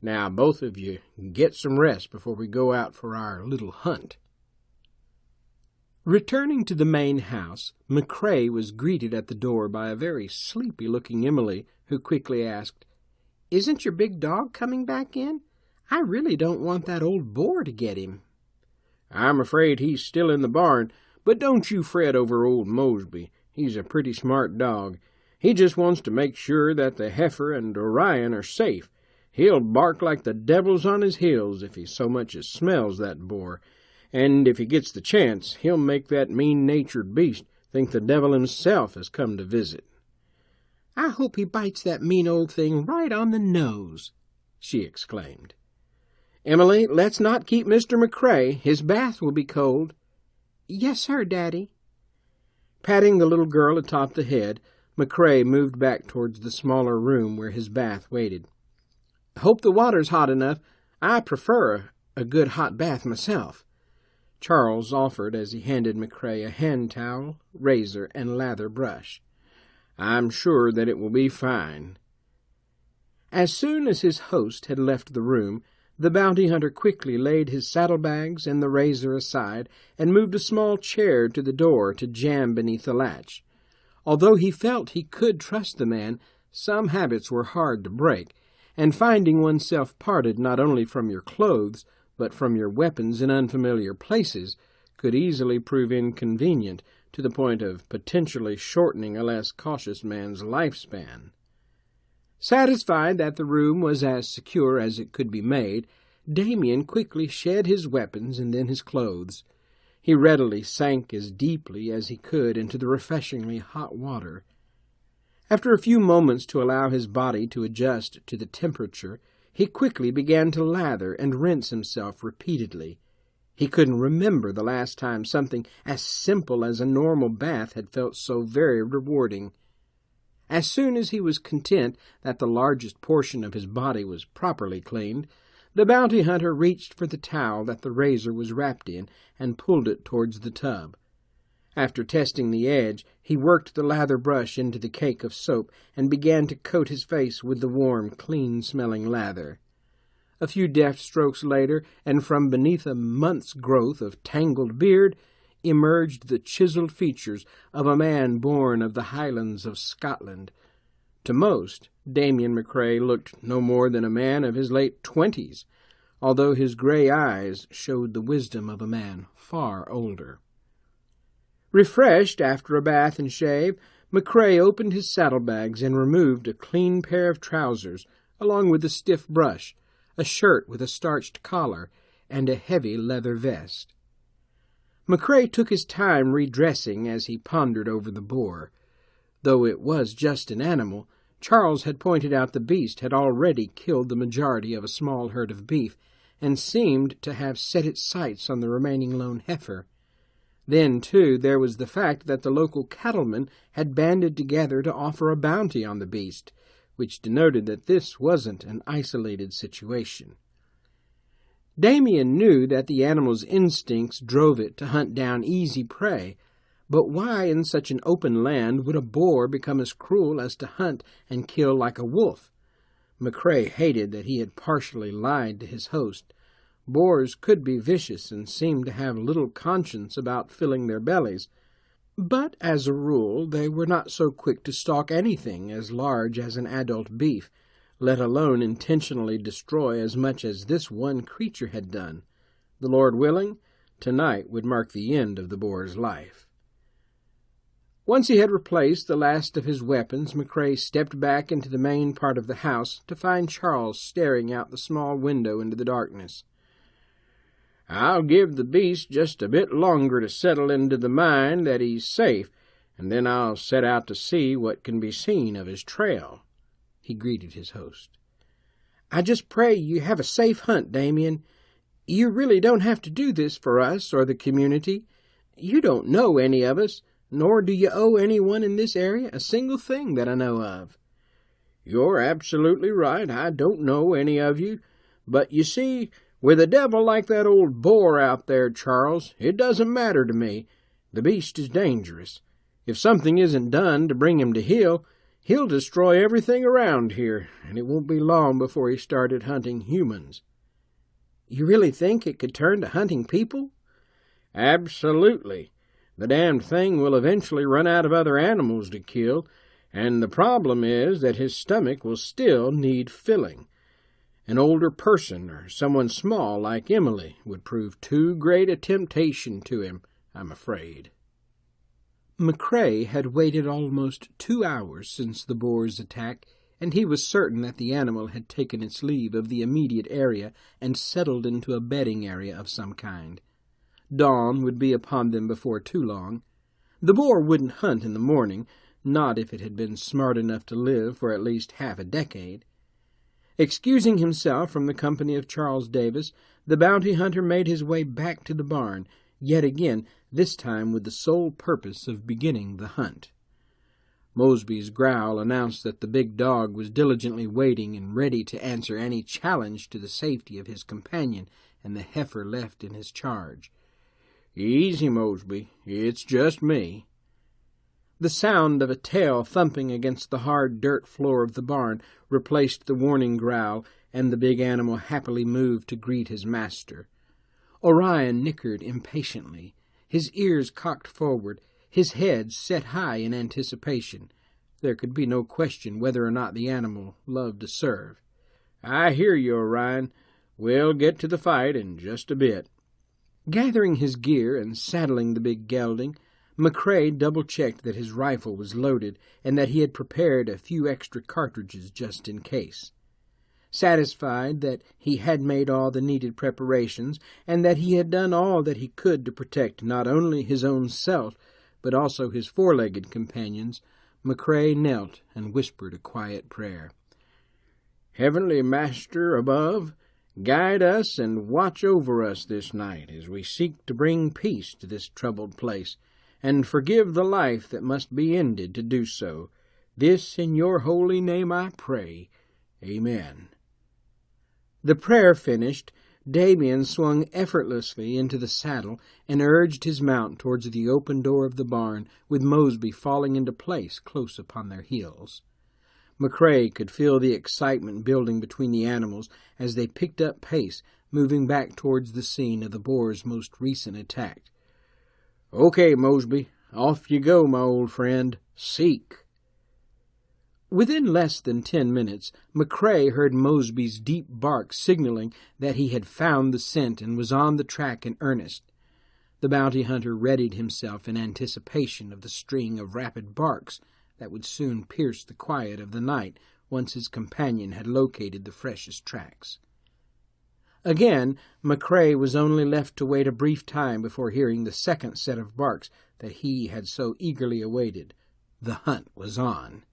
Now, both of you get some rest before we go out for our little hunt." Returning to the main house, McCrae was greeted at the door by a very sleepy-looking Emily, who quickly asked, "Isn't your big dog coming back in? I really don't want that old boar to get him." "I'm afraid he's still in the barn, but don't you fret over old Mosby. He's a pretty smart dog. He just wants to make sure that the heifer and Orion are safe. He'll bark like the devil's on his heels if he so much as smells that boar. And if he gets the chance, he'll make that mean-natured beast think the devil himself has come to visit." "I hope he bites that mean old thing right on the nose," she exclaimed. "Emily, let's not keep Mr. McCrae. His bath will be cold." "Yes, sir, Daddy." Patting the little girl atop the head, McCrae moved back towards the smaller room where his bath waited. "Hope the water's hot enough. I prefer a good hot bath myself," Charles offered as he handed McCrae a hand towel, razor, and lather brush. "I'm sure that it will be fine." As soon as his host had left the room, the bounty hunter quickly laid his saddlebags and the razor aside and moved a small chair to the door to jam beneath the latch. Although he felt he could trust the man, some habits were hard to break, and finding oneself parted not only from your clothes, but from your weapons in unfamiliar places, could easily prove inconvenient to the point of potentially shortening a less cautious man's lifespan. Satisfied that the room was as secure as it could be made, Damien quickly shed his weapons and then his clothes. He readily sank as deeply as he could into the refreshingly hot water. After a few moments to allow his body to adjust to the temperature, he quickly began to lather and rinse himself repeatedly. He couldn't remember the last time something as simple as a normal bath had felt so very rewarding. As soon as he was content that the largest portion of his body was properly cleaned, the bounty hunter reached for the towel that the razor was wrapped in and pulled it towards the tub. After testing the edge, he worked the lather brush into the cake of soap and began to coat his face with the warm, clean-smelling lather. A few deft strokes later, and from beneath a month's growth of tangled beard, emerged the chiseled features of a man born of the Highlands of Scotland. To most, Damien McCrae looked no more than a man of his late 20s, although his gray eyes showed the wisdom of a man far older. Refreshed after a bath and shave, McCrae opened his saddlebags and removed a clean pair of trousers, along with a stiff brush, a shirt with a starched collar, and a heavy leather vest. McCrae took his time redressing as he pondered over the boar. Though it was just an animal, Charles had pointed out the beast had already killed the majority of a small herd of beef, and seemed to have set its sights on the remaining lone heifer. Then, too, there was the fact that the local cattlemen had banded together to offer a bounty on the beast, which denoted that this wasn't an isolated situation. Damien knew that the animal's instincts drove it to hunt down easy prey, but why in such an open land would a boar become as cruel as to hunt and kill like a wolf? McCrae hated that he had partially lied to his host. Boars could be vicious and seemed to have little conscience about filling their bellies, but as a rule they were not so quick to stalk anything as large as an adult beef, let alone intentionally destroy as much as this one creature had done. The Lord willing, tonight would mark the end of the boar's life. Once he had replaced the last of his weapons, McCrae stepped back into the main part of the house to find Charles staring out the small window into the darkness. "I'll give the beast just a bit longer to settle into the mind that he's safe, and then I'll set out to see what can be seen of his trail," he greeted his host. "I just pray you have a safe hunt, Damien. You really don't have to do this for us or the community. You don't know any of us, nor do you owe anyone in this area a single thing that I know of." "You're absolutely right. I don't know any of you. But you see, with a devil like that old boar out there, Charles, it doesn't matter to me. The beast is dangerous. If something isn't done to bring him to heel, he'll destroy everything around here, and it won't be long before he started hunting humans." "You really think it could turn to hunting people?" "Absolutely. The damned thing will eventually run out of other animals to kill, and the problem is that his stomach will still need filling. An older person or someone small like Emily would prove too great a temptation to him, I'm afraid." McCrae had waited almost 2 hours since the boar's attack, and he was certain that the animal had taken its leave of the immediate area and settled into a bedding area of some kind. Dawn would be upon them before too long. The boar wouldn't hunt in the morning, not if it had been smart enough to live for at least half a decade. Excusing himself from the company of Charles Davis, the bounty hunter made his way back to the barn, yet again, this time with the sole purpose of beginning the hunt. Mosby's growl announced that the big dog was diligently waiting and ready to answer any challenge to the safety of his companion and the heifer left in his charge. "Easy, Mosby. It's just me." The sound of a tail thumping against the hard dirt floor of the barn replaced the warning growl, and the big animal happily moved to greet his master. Orion nickered impatiently, his ears cocked forward, his head set high in anticipation. There could be no question whether or not the animal loved to serve. "I hear you, Orion. We'll get to the fight in just a bit." Gathering his gear and saddling the big gelding, McCrae double-checked that his rifle was loaded and that he had prepared a few extra cartridges just in case. Satisfied that he had made all the needed preparations and that he had done all that he could to protect not only his own self but also his four-legged companions, McCrae knelt and whispered a quiet prayer. "Heavenly Master above, guide us and watch over us this night as we seek to bring peace to this troubled place, and forgive the life that must be ended to do so. This in your holy name I pray. Amen." The prayer finished, Damien swung effortlessly into the saddle and urged his mount towards the open door of the barn, with Mosby falling into place close upon their heels. McCrae could feel the excitement building between the animals as they picked up pace, moving back towards the scene of the boar's most recent attack. "Okay, Mosby, off you go, my old friend. Seek." Within less than 10 minutes, McCrae heard Mosby's deep bark signaling that he had found the scent and was on the track in earnest. The bounty hunter readied himself in anticipation of the string of rapid barks that would soon pierce the quiet of the night once his companion had located the freshest tracks. Again, McCrae was only left to wait a brief time before hearing the second set of barks that he had so eagerly awaited. The hunt was on.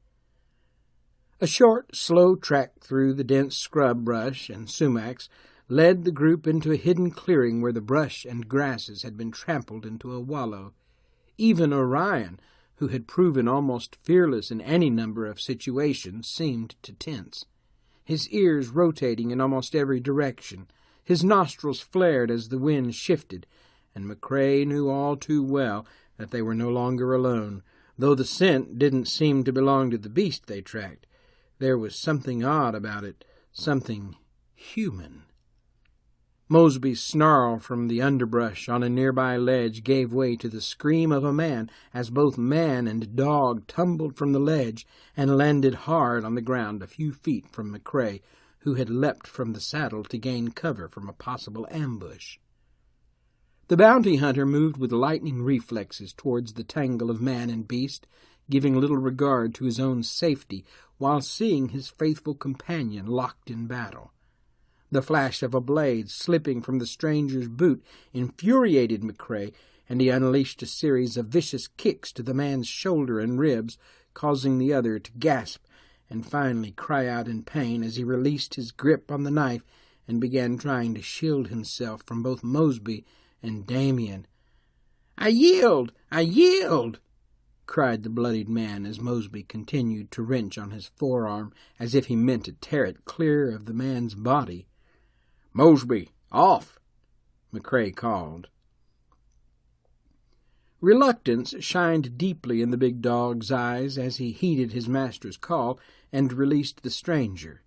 A short, slow trek through the dense scrub brush and sumacs led the group into a hidden clearing where the brush and grasses had been trampled into a wallow. Even Orion, who had proven almost fearless in any number of situations, seemed to tense. His ears rotating in almost every direction, His nostrils flared as the wind shifted, and McCrae knew all too well that they were no longer alone, though the scent didn't seem to belong to the beast they tracked. There was something odd about it, something human. Mosby's snarl from the underbrush on a nearby ledge gave way to the scream of a man as both man and dog tumbled from the ledge and landed hard on the ground a few feet from McCrae, who had leapt from the saddle to gain cover from a possible ambush. The bounty hunter moved with lightning reflexes towards the tangle of man and beast, giving little regard to his own safety while seeing his faithful companion locked in battle. The flash of a blade slipping from the stranger's boot infuriated McCrae, and he unleashed a series of vicious kicks to the man's shoulder and ribs, causing the other to gasp and finally cry out in pain as he released his grip on the knife and began trying to shield himself from both Mosby and Damien. "I yield! I yield!" cried the bloodied man as Mosby continued to wrench on his forearm as if he meant to tear it clear of the man's body. "Mosby, off!" McCrae called. Reluctance shined deeply in the big dog's eyes as he heeded his master's call and released the stranger.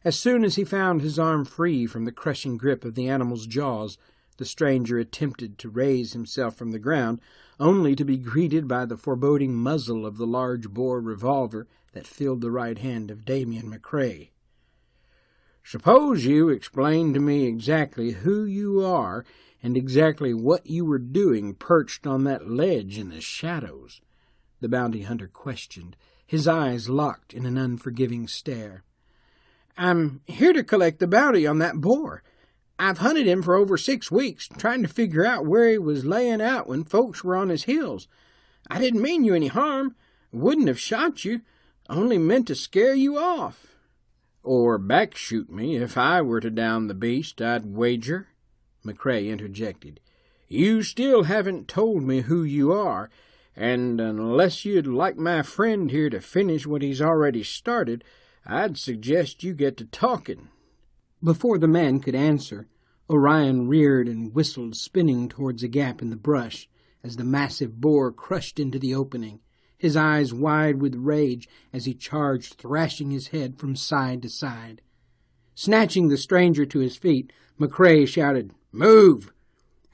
As soon as he found his arm free from the crushing grip of the animal's jaws, the stranger attempted to raise himself from the ground, only to be greeted by the foreboding muzzle of the large-bore revolver that filled the right hand of Damien McCrae. "Suppose you explain to me exactly who you are and exactly what you were doing perched on that ledge in the shadows," the bounty hunter questioned, his eyes locked in an unforgiving stare. "I'm here to collect the bounty on that boar. I've hunted him for over 6 weeks, trying to figure out where he was laying out when folks were on his heels. I didn't mean you any harm. Wouldn't have shot you. Only meant to scare you off." "Or back-shoot me if I were to down the beast, I'd wager," McCrae interjected. "You still haven't told me who you are, and unless you'd like my friend here to finish what he's already started, I'd suggest you get to talking." Before the man could answer, Orion reared and whistled, spinning towards a gap in the brush as the massive boar crushed into the opening, his eyes wide with rage as he charged, thrashing his head from side to side. Snatching the stranger to his feet, McCrae shouted, "Move!"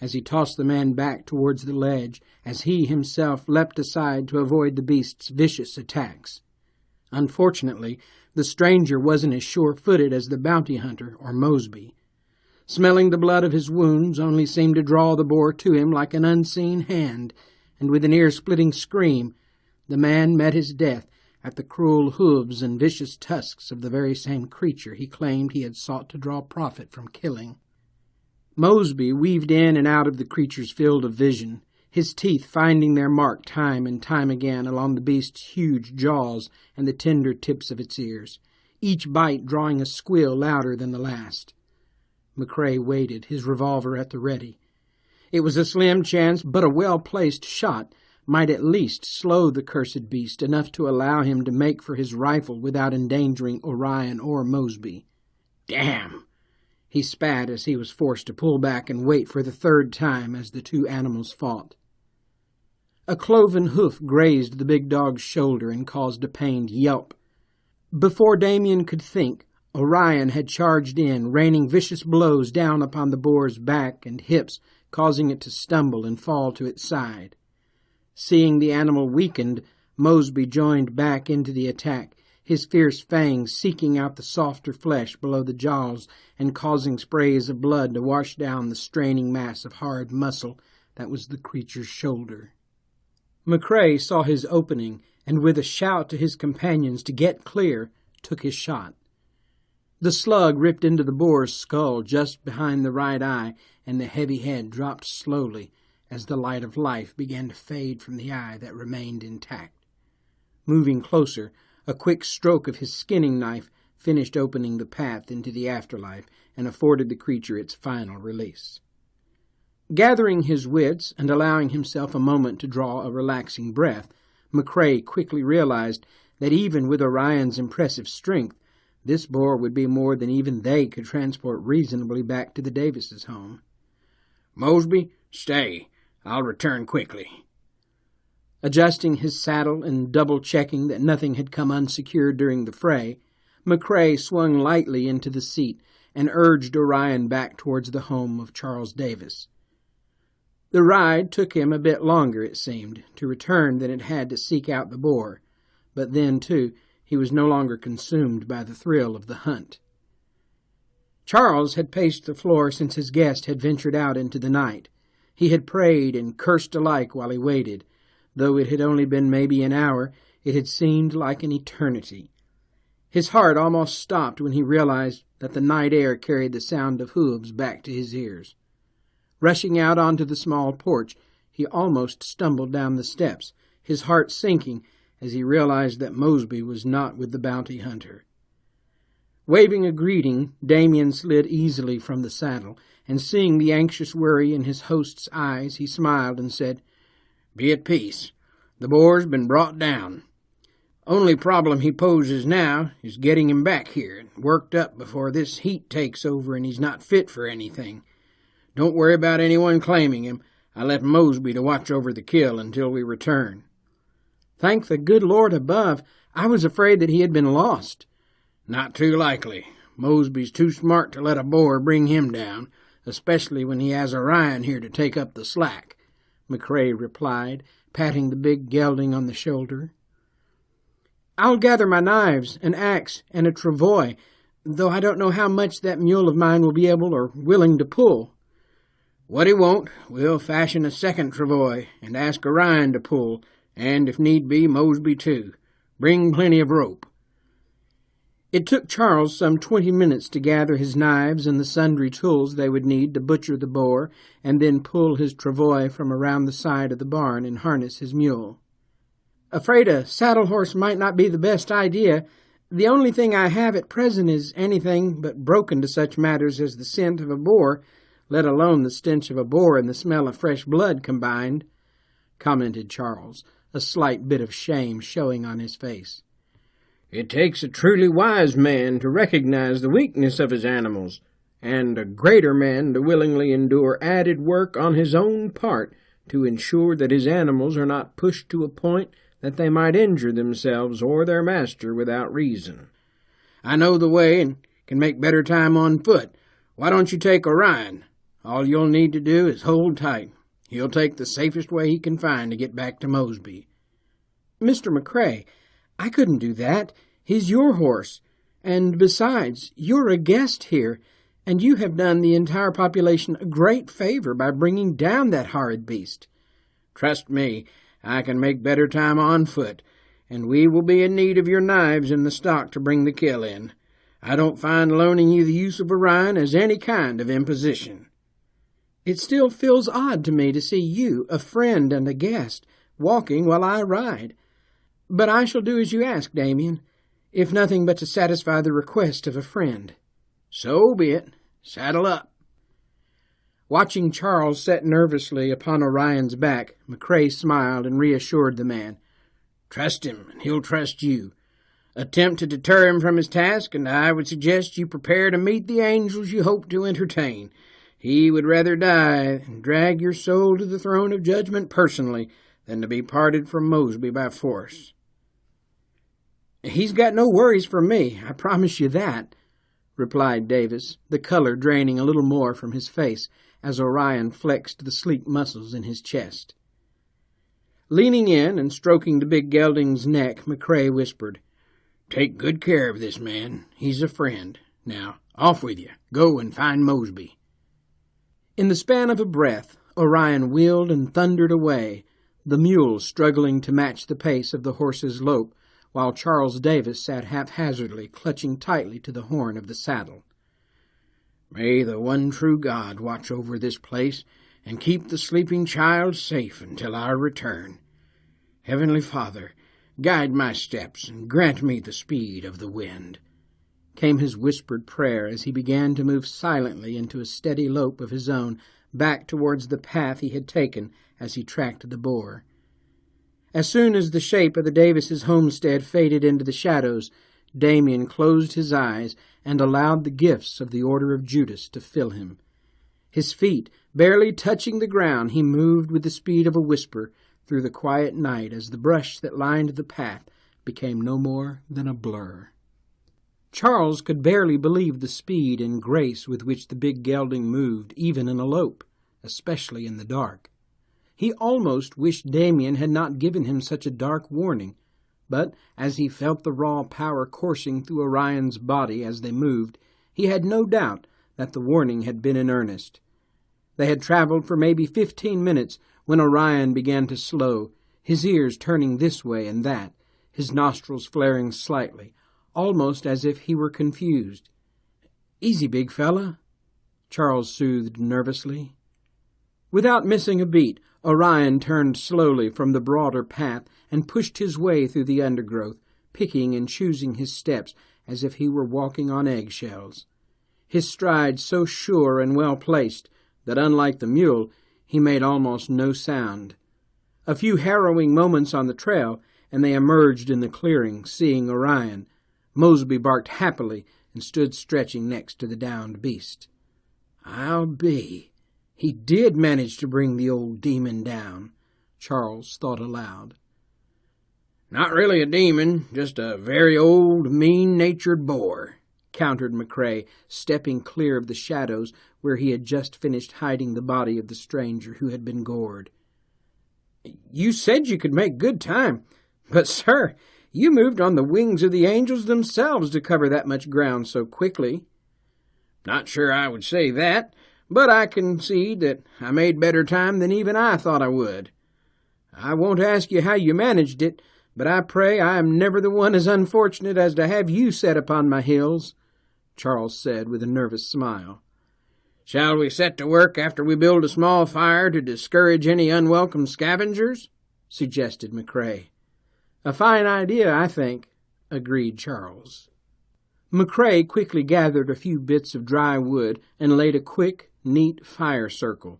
as he tossed the man back towards the ledge, as he himself leapt aside to avoid the beast's vicious attacks. Unfortunately, the stranger wasn't as sure-footed as the bounty hunter or Mosby. Smelling the blood of his wounds only seemed to draw the boar to him like an unseen hand, and with an ear-splitting scream, the man met his death at the cruel hooves and vicious tusks of the very same creature he claimed he had sought to draw profit from killing. Mosby weaved in and out of the creature's field of vision, his teeth finding their mark time and time again along the beast's huge jaws and the tender tips of its ears, each bite drawing a squeal louder than the last. McCrae waited, his revolver at the ready. It was a slim chance, but a well-placed shot might at least slow the cursed beast enough to allow him to make for his rifle without endangering Orion or Mosby. "Damn!" he spat as he was forced to pull back and wait for the third time as the two animals fought. A cloven hoof grazed the big dog's shoulder and caused a pained yelp. Before Damien could think, Orion had charged in, raining vicious blows down upon the boar's back and hips, causing it to stumble and fall to its side. Seeing the animal weakened, Mosby joined back into the attack, his fierce fangs seeking out the softer flesh below the jaws and causing sprays of blood to wash down the straining mass of hard muscle that was the creature's shoulder. McCrae saw his opening, and with a shout to his companions to get clear, took his shot. The slug ripped into the boar's skull just behind the right eye, and the heavy head dropped slowly as the light of life began to fade from the eye that remained intact. Moving closer, a quick stroke of his skinning knife finished opening the path into the afterlife and afforded the creature its final release. Gathering his wits and allowing himself a moment to draw a relaxing breath, McCrae quickly realized that even with Orion's impressive strength, This boar would be more than even they could transport reasonably back to the Davises' home. "Mosby, stay. I'll return quickly." Adjusting his saddle and double-checking that nothing had come unsecured during the fray, McCrae swung lightly into the seat and urged Orion back towards the home of Charles Davis. The ride took him a bit longer, it seemed, to return than it had to seek out the boar, but then, too, he was no longer consumed by the thrill of the hunt. Charles had paced the floor since his guest had ventured out into the night. He had prayed and cursed alike while he waited. Though it had only been maybe an hour, it had seemed like an eternity. His heart almost stopped when he realized that the night air carried the sound of hooves back to his ears. Rushing out onto the small porch, he almost stumbled down the steps, his heart sinking as he realized that Mosby was not with the bounty hunter. Waving a greeting, Damien slid easily from the saddle, and seeing the anxious worry in his host's eyes, he smiled and said, "Be at peace. The boar's been brought down. Only problem he poses now is getting him back here and worked up before this heat takes over and he's not fit for anything. Don't worry about anyone claiming him. I left Mosby to watch over the kill until we return." "Thank the good Lord above. I was afraid that he had been lost." "Not too likely. Mosby's too smart to let a boar bring him down, especially when he has Orion here to take up the slack," McCrae replied, patting the big gelding on the shoulder. "I'll gather my knives, an axe, and a travois, though I don't know how much that mule of mine will be able or willing to pull." "What he won't, we'll fashion a second travois and ask Orion to pull, and if need be, Mosby too. Bring plenty of rope." It took Charles some 20 minutes to gather his knives and the sundry tools they would need to butcher the boar and then pull his travois from around the side of the barn and harness his mule. "Afraid a saddle horse might not be the best idea. The only thing I have at present is anything but broken to such matters as the scent of a boar, let alone the stench of a boar and the smell of fresh blood combined," commented Charles, a slight bit of shame showing on his face. "It takes a truly wise man to recognize the weakness of his animals, and a greater man to willingly endure added work on his own part to ensure that his animals are not pushed to a point that they might injure themselves or their master without reason. I know the way and can make better time on foot. Why don't you take Orion? All you'll need to do is hold tight. He'll take the safest way he can find to get back to Mosby." "Mr. McCrae, I couldn't do that. He's your horse. And besides, you're a guest here, and you have done the entire population a great favor by bringing down that horrid beast." "Trust me, I can make better time on foot, and we will be in need of your knives and the stock to bring the kill in. I don't find loaning you the use of Orion as any kind of imposition." "It still feels odd to me to see you, a friend and a guest, walking while I ride. But I shall do as you ask, Damien, if nothing but to satisfy the request of a friend." "So be it. Saddle up." Watching Charles set nervously upon Orion's back, McCrae smiled and reassured the man. "Trust him, and he'll trust you. Attempt to deter him from his task, and I would suggest you prepare to meet the angels you hope to entertain. He would rather die and drag your soul to the throne of judgment personally than to be parted from Mosby by force." "He's got no worries for me, I promise you that," replied Davis, the color draining a little more from his face as Orion flexed the sleek muscles in his chest. Leaning in and stroking the big gelding's neck, McCrae whispered, "Take good care of this man. He's a friend. Now, off with you. Go and find Mosby." In the span of a breath, Orion wheeled and thundered away, the mule struggling to match the pace of the horse's lope, while Charles Davis sat haphazardly, clutching tightly to the horn of the saddle. "May the one true God watch over this place and keep the sleeping child safe until our return. Heavenly Father, guide my steps and grant me the speed of the wind," came his whispered prayer as he began to move silently into a steady lope of his own, back towards the path he had taken as he tracked the boar. As soon as the shape of the Davises' homestead faded into the shadows, Damien closed his eyes and allowed the gifts of the Order of Judas to fill him. His feet barely touching the ground, he moved with the speed of a whisper through the quiet night as the brush that lined the path became no more than a blur. Charles could barely believe the speed and grace with which the big gelding moved, even in a lope, especially in the dark. He almost wished Damien had not given him such a dark warning, but as he felt the raw power coursing through Orion's body as they moved, he had no doubt that the warning had been in earnest. They had traveled for maybe 15 minutes when Orion began to slow, his ears turning this way and that, his nostrils flaring slightly, almost as if he were confused. "Easy, big fella," Charles soothed nervously. Without missing a beat, Orion turned slowly from the broader path and pushed his way through the undergrowth, picking and choosing his steps as if he were walking on eggshells. His stride so sure and well placed that, unlike the mule, he made almost no sound. A few harrowing moments on the trail, and they emerged in the clearing, seeing Orion. Mosby barked happily and stood stretching next to the downed beast. "I'll be. He did manage to bring the old demon down," Charles thought aloud. "Not really a demon, just a very old, mean-natured boar," countered McCrae, stepping clear of the shadows where he had just finished hiding the body of the stranger who had been gored. "You said you could make good time, but, sir, you moved on the wings of the angels themselves to cover that much ground so quickly." "Not sure I would say that, but I concede that I made better time than even I thought I would. I won't ask you how you managed it, but I pray I am never the one as unfortunate as to have you set upon my heels," Charles said with a nervous smile. "Shall we set to work after we build a small fire to discourage any unwelcome scavengers?" suggested McCrae. "A fine idea, I think," agreed Charles. McCrae quickly gathered a few bits of dry wood and laid a quick, neat fire circle.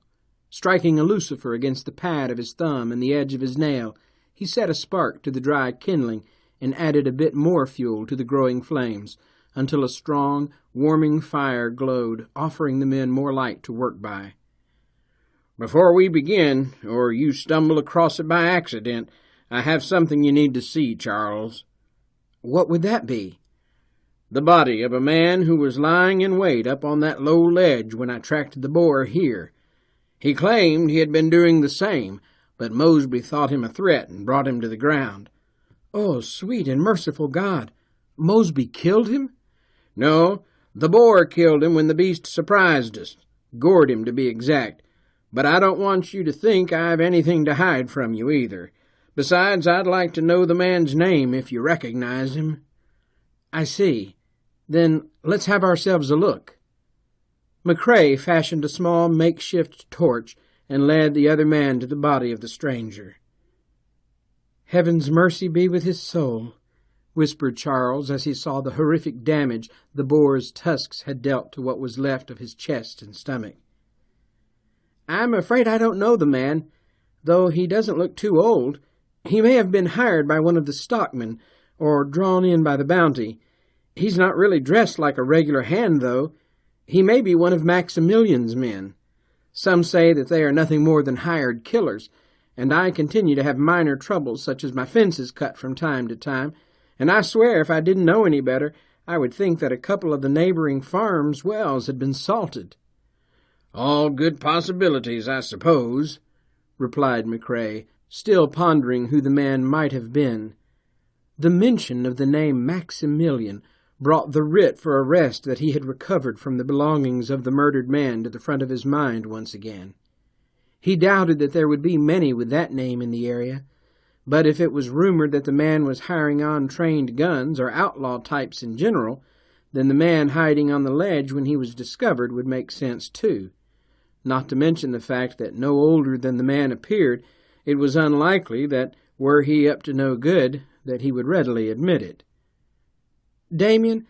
Striking a lucifer against the pad of his thumb and the edge of his nail, he set a spark to the dry kindling and added a bit more fuel to the growing flames, until a strong, warming fire glowed, offering the men more light to work by. "Before we begin, or you stumble across it by accident, I have something you need to see, Charles." "What would that be?" "The body of a man who was lying in wait up on that low ledge when I tracked the boar here. He claimed he had been doing the same, but Mosby thought him a threat and brought him to the ground." "Oh, sweet and merciful God! Mosby killed him?" "No, the boar killed him when the beast surprised us. Gored him, to be exact. But I don't want you to think I have anything to hide from you, either. Besides, I'd like to know the man's name if you recognize him." "I see. Then let's have ourselves a look." McCrae fashioned a small makeshift torch and led the other man to the body of the stranger. "Heaven's mercy be with his soul," whispered Charles as he saw the horrific damage the boar's tusks had dealt to what was left of his chest and stomach. "I'm afraid I don't know the man, though he doesn't look too old. He may have been hired by one of the stockmen, or drawn in by the bounty. He's not really dressed like a regular hand, though. He may be one of Maximilian's men. Some say that they are nothing more than hired killers, and I continue to have minor troubles such as my fences cut from time to time, and I swear if I didn't know any better, I would think that a couple of the neighboring farms' wells had been salted." "All good possibilities, I suppose," replied McCrae, still pondering who the man might have been. The mention of the name Maximilian brought the writ for arrest that he had recovered from the belongings of the murdered man to the front of his mind once again. He doubted that there would be many with that name in the area, but if it was rumored that the man was hiring on trained guns or outlaw types in general, then the man hiding on the ledge when he was discovered would make sense too. Not to mention the fact that no older than the man appeared, it was unlikely that, were he up to no good, that he would readily admit it. "Damien,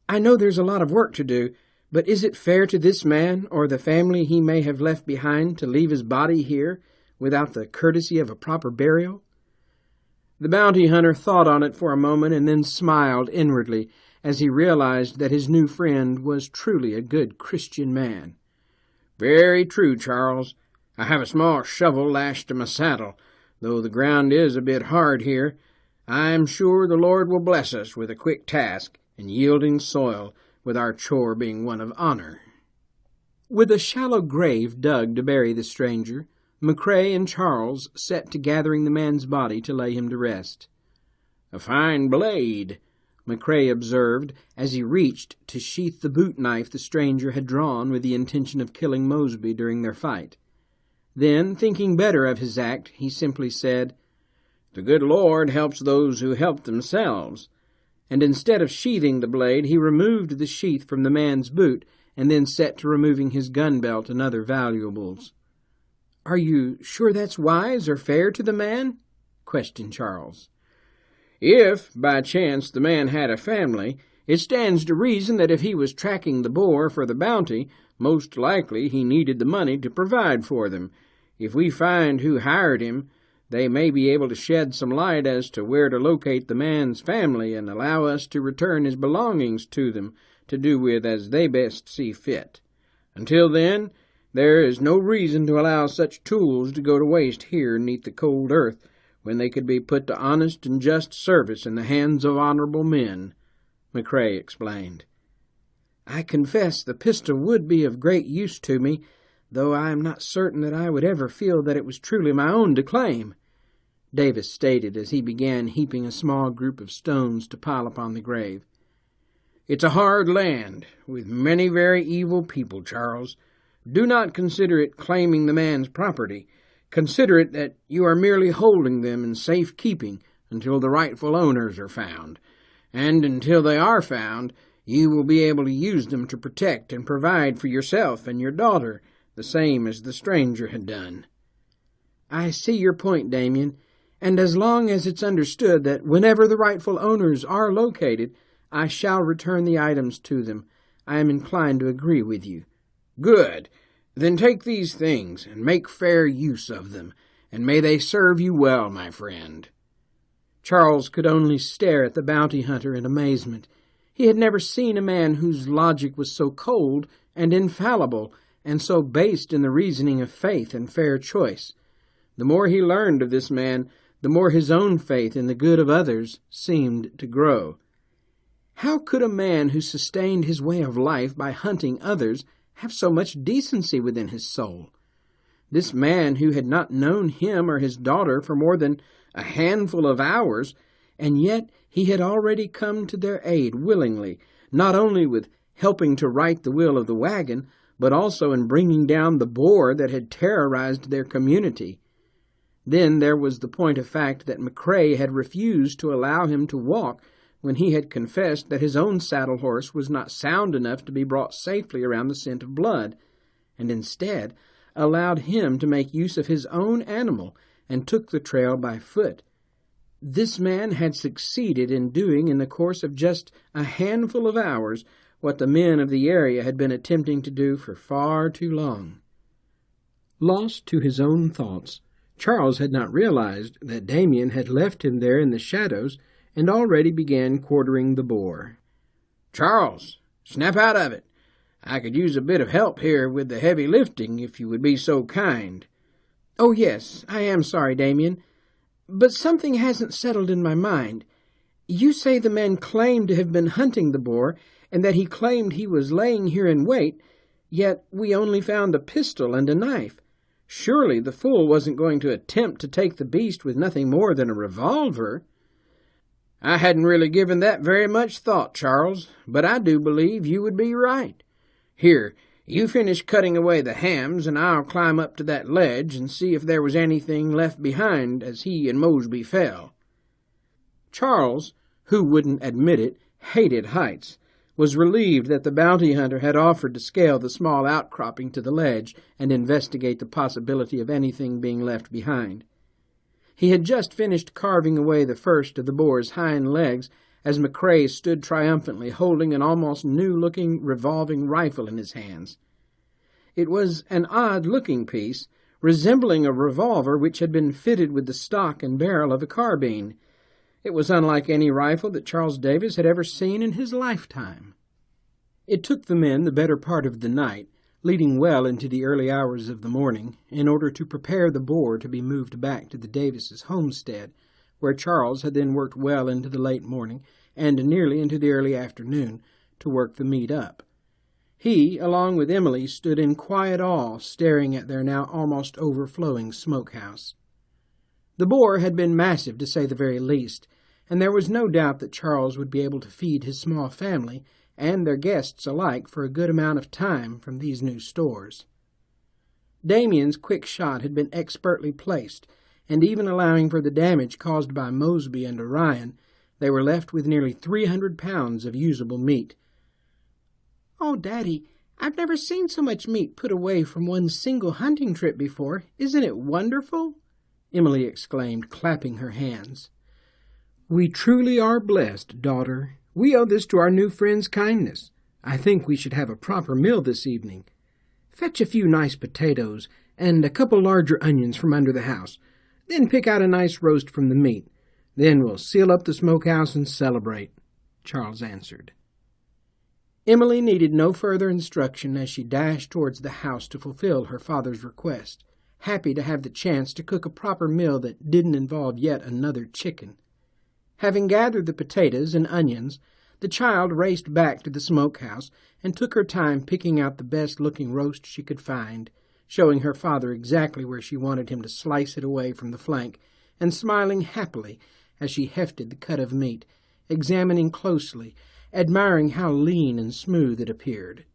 I know there's a lot of work to do, but is it fair to this man or the family he may have left behind to leave his body here without the courtesy of a proper burial?" The bounty hunter thought on it for a moment and then smiled inwardly as he realized that his new friend was truly a good Christian man. "Very true, Charles. I have a small shovel lashed to my saddle. Though the ground is a bit hard here, I am sure the Lord will bless us with a quick task and yielding soil, with our chore being one of honor." With a shallow grave dug to bury the stranger, McCrae and Charles set to gathering the man's body to lay him to rest. "A fine blade," McCrae observed as he reached to sheath the boot knife the stranger had drawn with the intention of killing Mosby during their fight. Then, thinking better of his act, he simply said, "The good Lord helps those who help themselves." And instead of sheathing the blade, he removed the sheath from the man's boot and then set to removing his gun belt and other valuables. "Are you sure that's wise or fair to the man?" questioned Charles. "If, by chance, the man had a family, it stands to reason that if he was tracking the boar for the bounty, most likely he needed the money to provide for them. If we find who hired him, they may be able to shed some light as to where to locate the man's family and allow us to return his belongings to them to do with as they best see fit. Until then, there is no reason to allow such tools to go to waste here neath the cold earth, when they could be put to honest and just service in the hands of honorable men," McCrae explained. "I confess the pistol would be of great use to me, though I am not certain that I would ever feel that it was truly my own to claim," Davis stated as he began heaping a small group of stones to pile upon the grave. "It's a hard land, with many very evil people, Charles. Do not consider it claiming the man's property. Consider it that you are merely holding them in safe keeping until the rightful owners are found. And until they are found, you will be able to use them to protect and provide for yourself and your daughter, the same as the stranger had done." "I see your point, Damien, and as long as it's understood that whenever the rightful owners are located, I shall return the items to them, I am inclined to agree with you." "Good. Then take these things and make fair use of them, and may they serve you well, my friend." Charles could only stare at the bounty hunter in amazement. He had never seen a man whose logic was so cold and infallible, and so based in the reasoning of faith and fair choice. The more he learned of this man, the more his own faith in the good of others seemed to grow. How could a man who sustained his way of life by hunting others have so much decency within his soul? This man who had not known him or his daughter for more than a handful of hours, and yet he had already come to their aid willingly, not only with helping to right the wheel of the wagon, but also in bringing down the boar that had terrorized their community. Then there was the point of fact that McCrae had refused to allow him to walk when he had confessed that his own saddle horse was not sound enough to be brought safely around the scent of blood, and instead allowed him to make use of his own animal and took the trail by foot. This man had succeeded in doing in the course of just a handful of hours what the men of the area had been attempting to do for far too long. Lost to his own thoughts, Charles had not realized that Damien had left him there in the shadows and already began quartering the boar. "Charles, snap out of it. I could use a bit of help here with the heavy lifting, if you would be so kind." "Oh, yes, I am sorry, Damien, but something hasn't settled in my mind. You say the man claimed to have been hunting the boar, and that he claimed he was laying here in wait, yet we only found a pistol and a knife. Surely the fool wasn't going to attempt to take the beast with nothing more than a revolver." "I hadn't really given that very much thought, Charles, but I do believe you would be right. Here, you finish cutting away the hams, and I'll climb up to that ledge and see if there was anything left behind as he and Mosby fell." Charles, who wouldn't admit it, hated heights, was relieved that the bounty hunter had offered to scale the small outcropping to the ledge and investigate the possibility of anything being left behind. He had just finished carving away the first of the boar's hind legs as McCrae stood triumphantly holding an almost new-looking revolving rifle in his hands. It was an odd-looking piece, resembling a revolver which had been fitted with the stock and barrel of a carbine, It was unlike any rifle that Charles Davis had ever seen in his lifetime. It took the men the better part of the night, leading well into the early hours of the morning, in order to prepare the boar to be moved back to the Davises' homestead, where Charles had then worked well into the late morning and nearly into the early afternoon to work the meat up. He, along with Emily, stood in quiet awe, staring at their now almost overflowing smokehouse. The boar had been massive, to say the very least, and there was no doubt that Charles would be able to feed his small family and their guests alike for a good amount of time from these new stores. Damien's quick shot had been expertly placed, and even allowing for the damage caused by Mosby and Orion, they were left with nearly 300 pounds of usable meat. "Oh, Daddy, I've never seen so much meat put away from one single hunting trip before. Isn't it wonderful?" Emily exclaimed, clapping her hands. "We truly are blessed, daughter. We owe this to our new friend's kindness. I think we should have a proper meal this evening. Fetch a few nice potatoes and a couple larger onions from under the house. Then pick out a nice roast from the meat. Then we'll seal up the smokehouse and celebrate," Charles answered. Emily needed no further instruction as she dashed towards the house to fulfill her father's request, happy to have the chance to cook a proper meal that didn't involve yet another chicken. Having gathered the potatoes and onions, the child raced back to the smokehouse and took her time picking out the best-looking roast she could find, showing her father exactly where she wanted him to slice it away from the flank, and smiling happily as she hefted the cut of meat, examining closely, admiring how lean and smooth it appeared.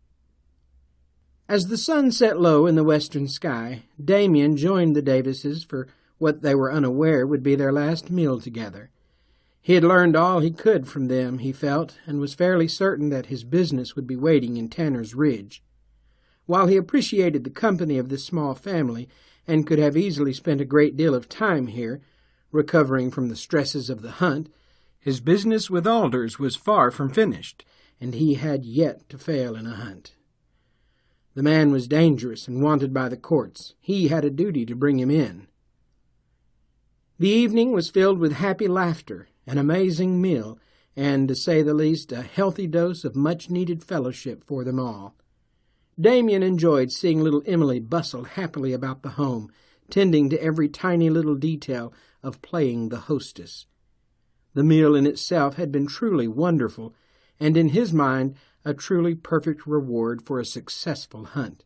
As the sun set low in the western sky, Damien joined the Davises for what they were unaware would be their last meal together. He had learned all he could from them, he felt, and was fairly certain that his business would be waiting in Tanner's Ridge. While he appreciated the company of this small family, and could have easily spent a great deal of time here, recovering from the stresses of the hunt, his business with Alders was far from finished, and he had yet to fail in a hunt. The man was dangerous and wanted by the courts. He had a duty to bring him in. The evening was filled with happy laughter, an amazing meal, and, to say the least, a healthy dose of much-needed fellowship for them all. Damien enjoyed seeing little Emily bustle happily about the home, tending to every tiny little detail of playing the hostess. The meal in itself had been truly wonderful, and in his mind a truly perfect reward for a successful hunt.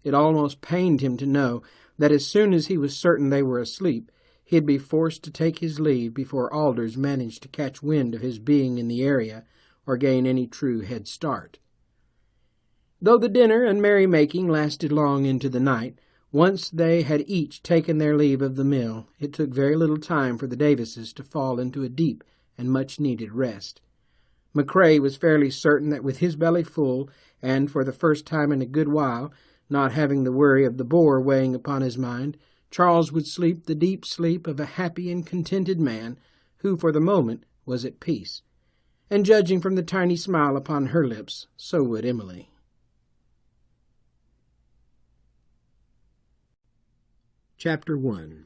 It almost pained him to know that as soon as he was certain they were asleep, he'd be forced to take his leave before Alders managed to catch wind of his being in the area or gain any true head start. Though the dinner and merrymaking lasted long into the night, once they had each taken their leave of the mill, it took very little time for the Davises to fall into a deep and much-needed rest. McCrae was fairly certain that with his belly full, and for the first time in a good while, not having the worry of the boar weighing upon his mind, Charles would sleep the deep sleep of a happy and contented man who, for the moment, was at peace. And judging from the tiny smile upon her lips, so would Emily. Chapter 1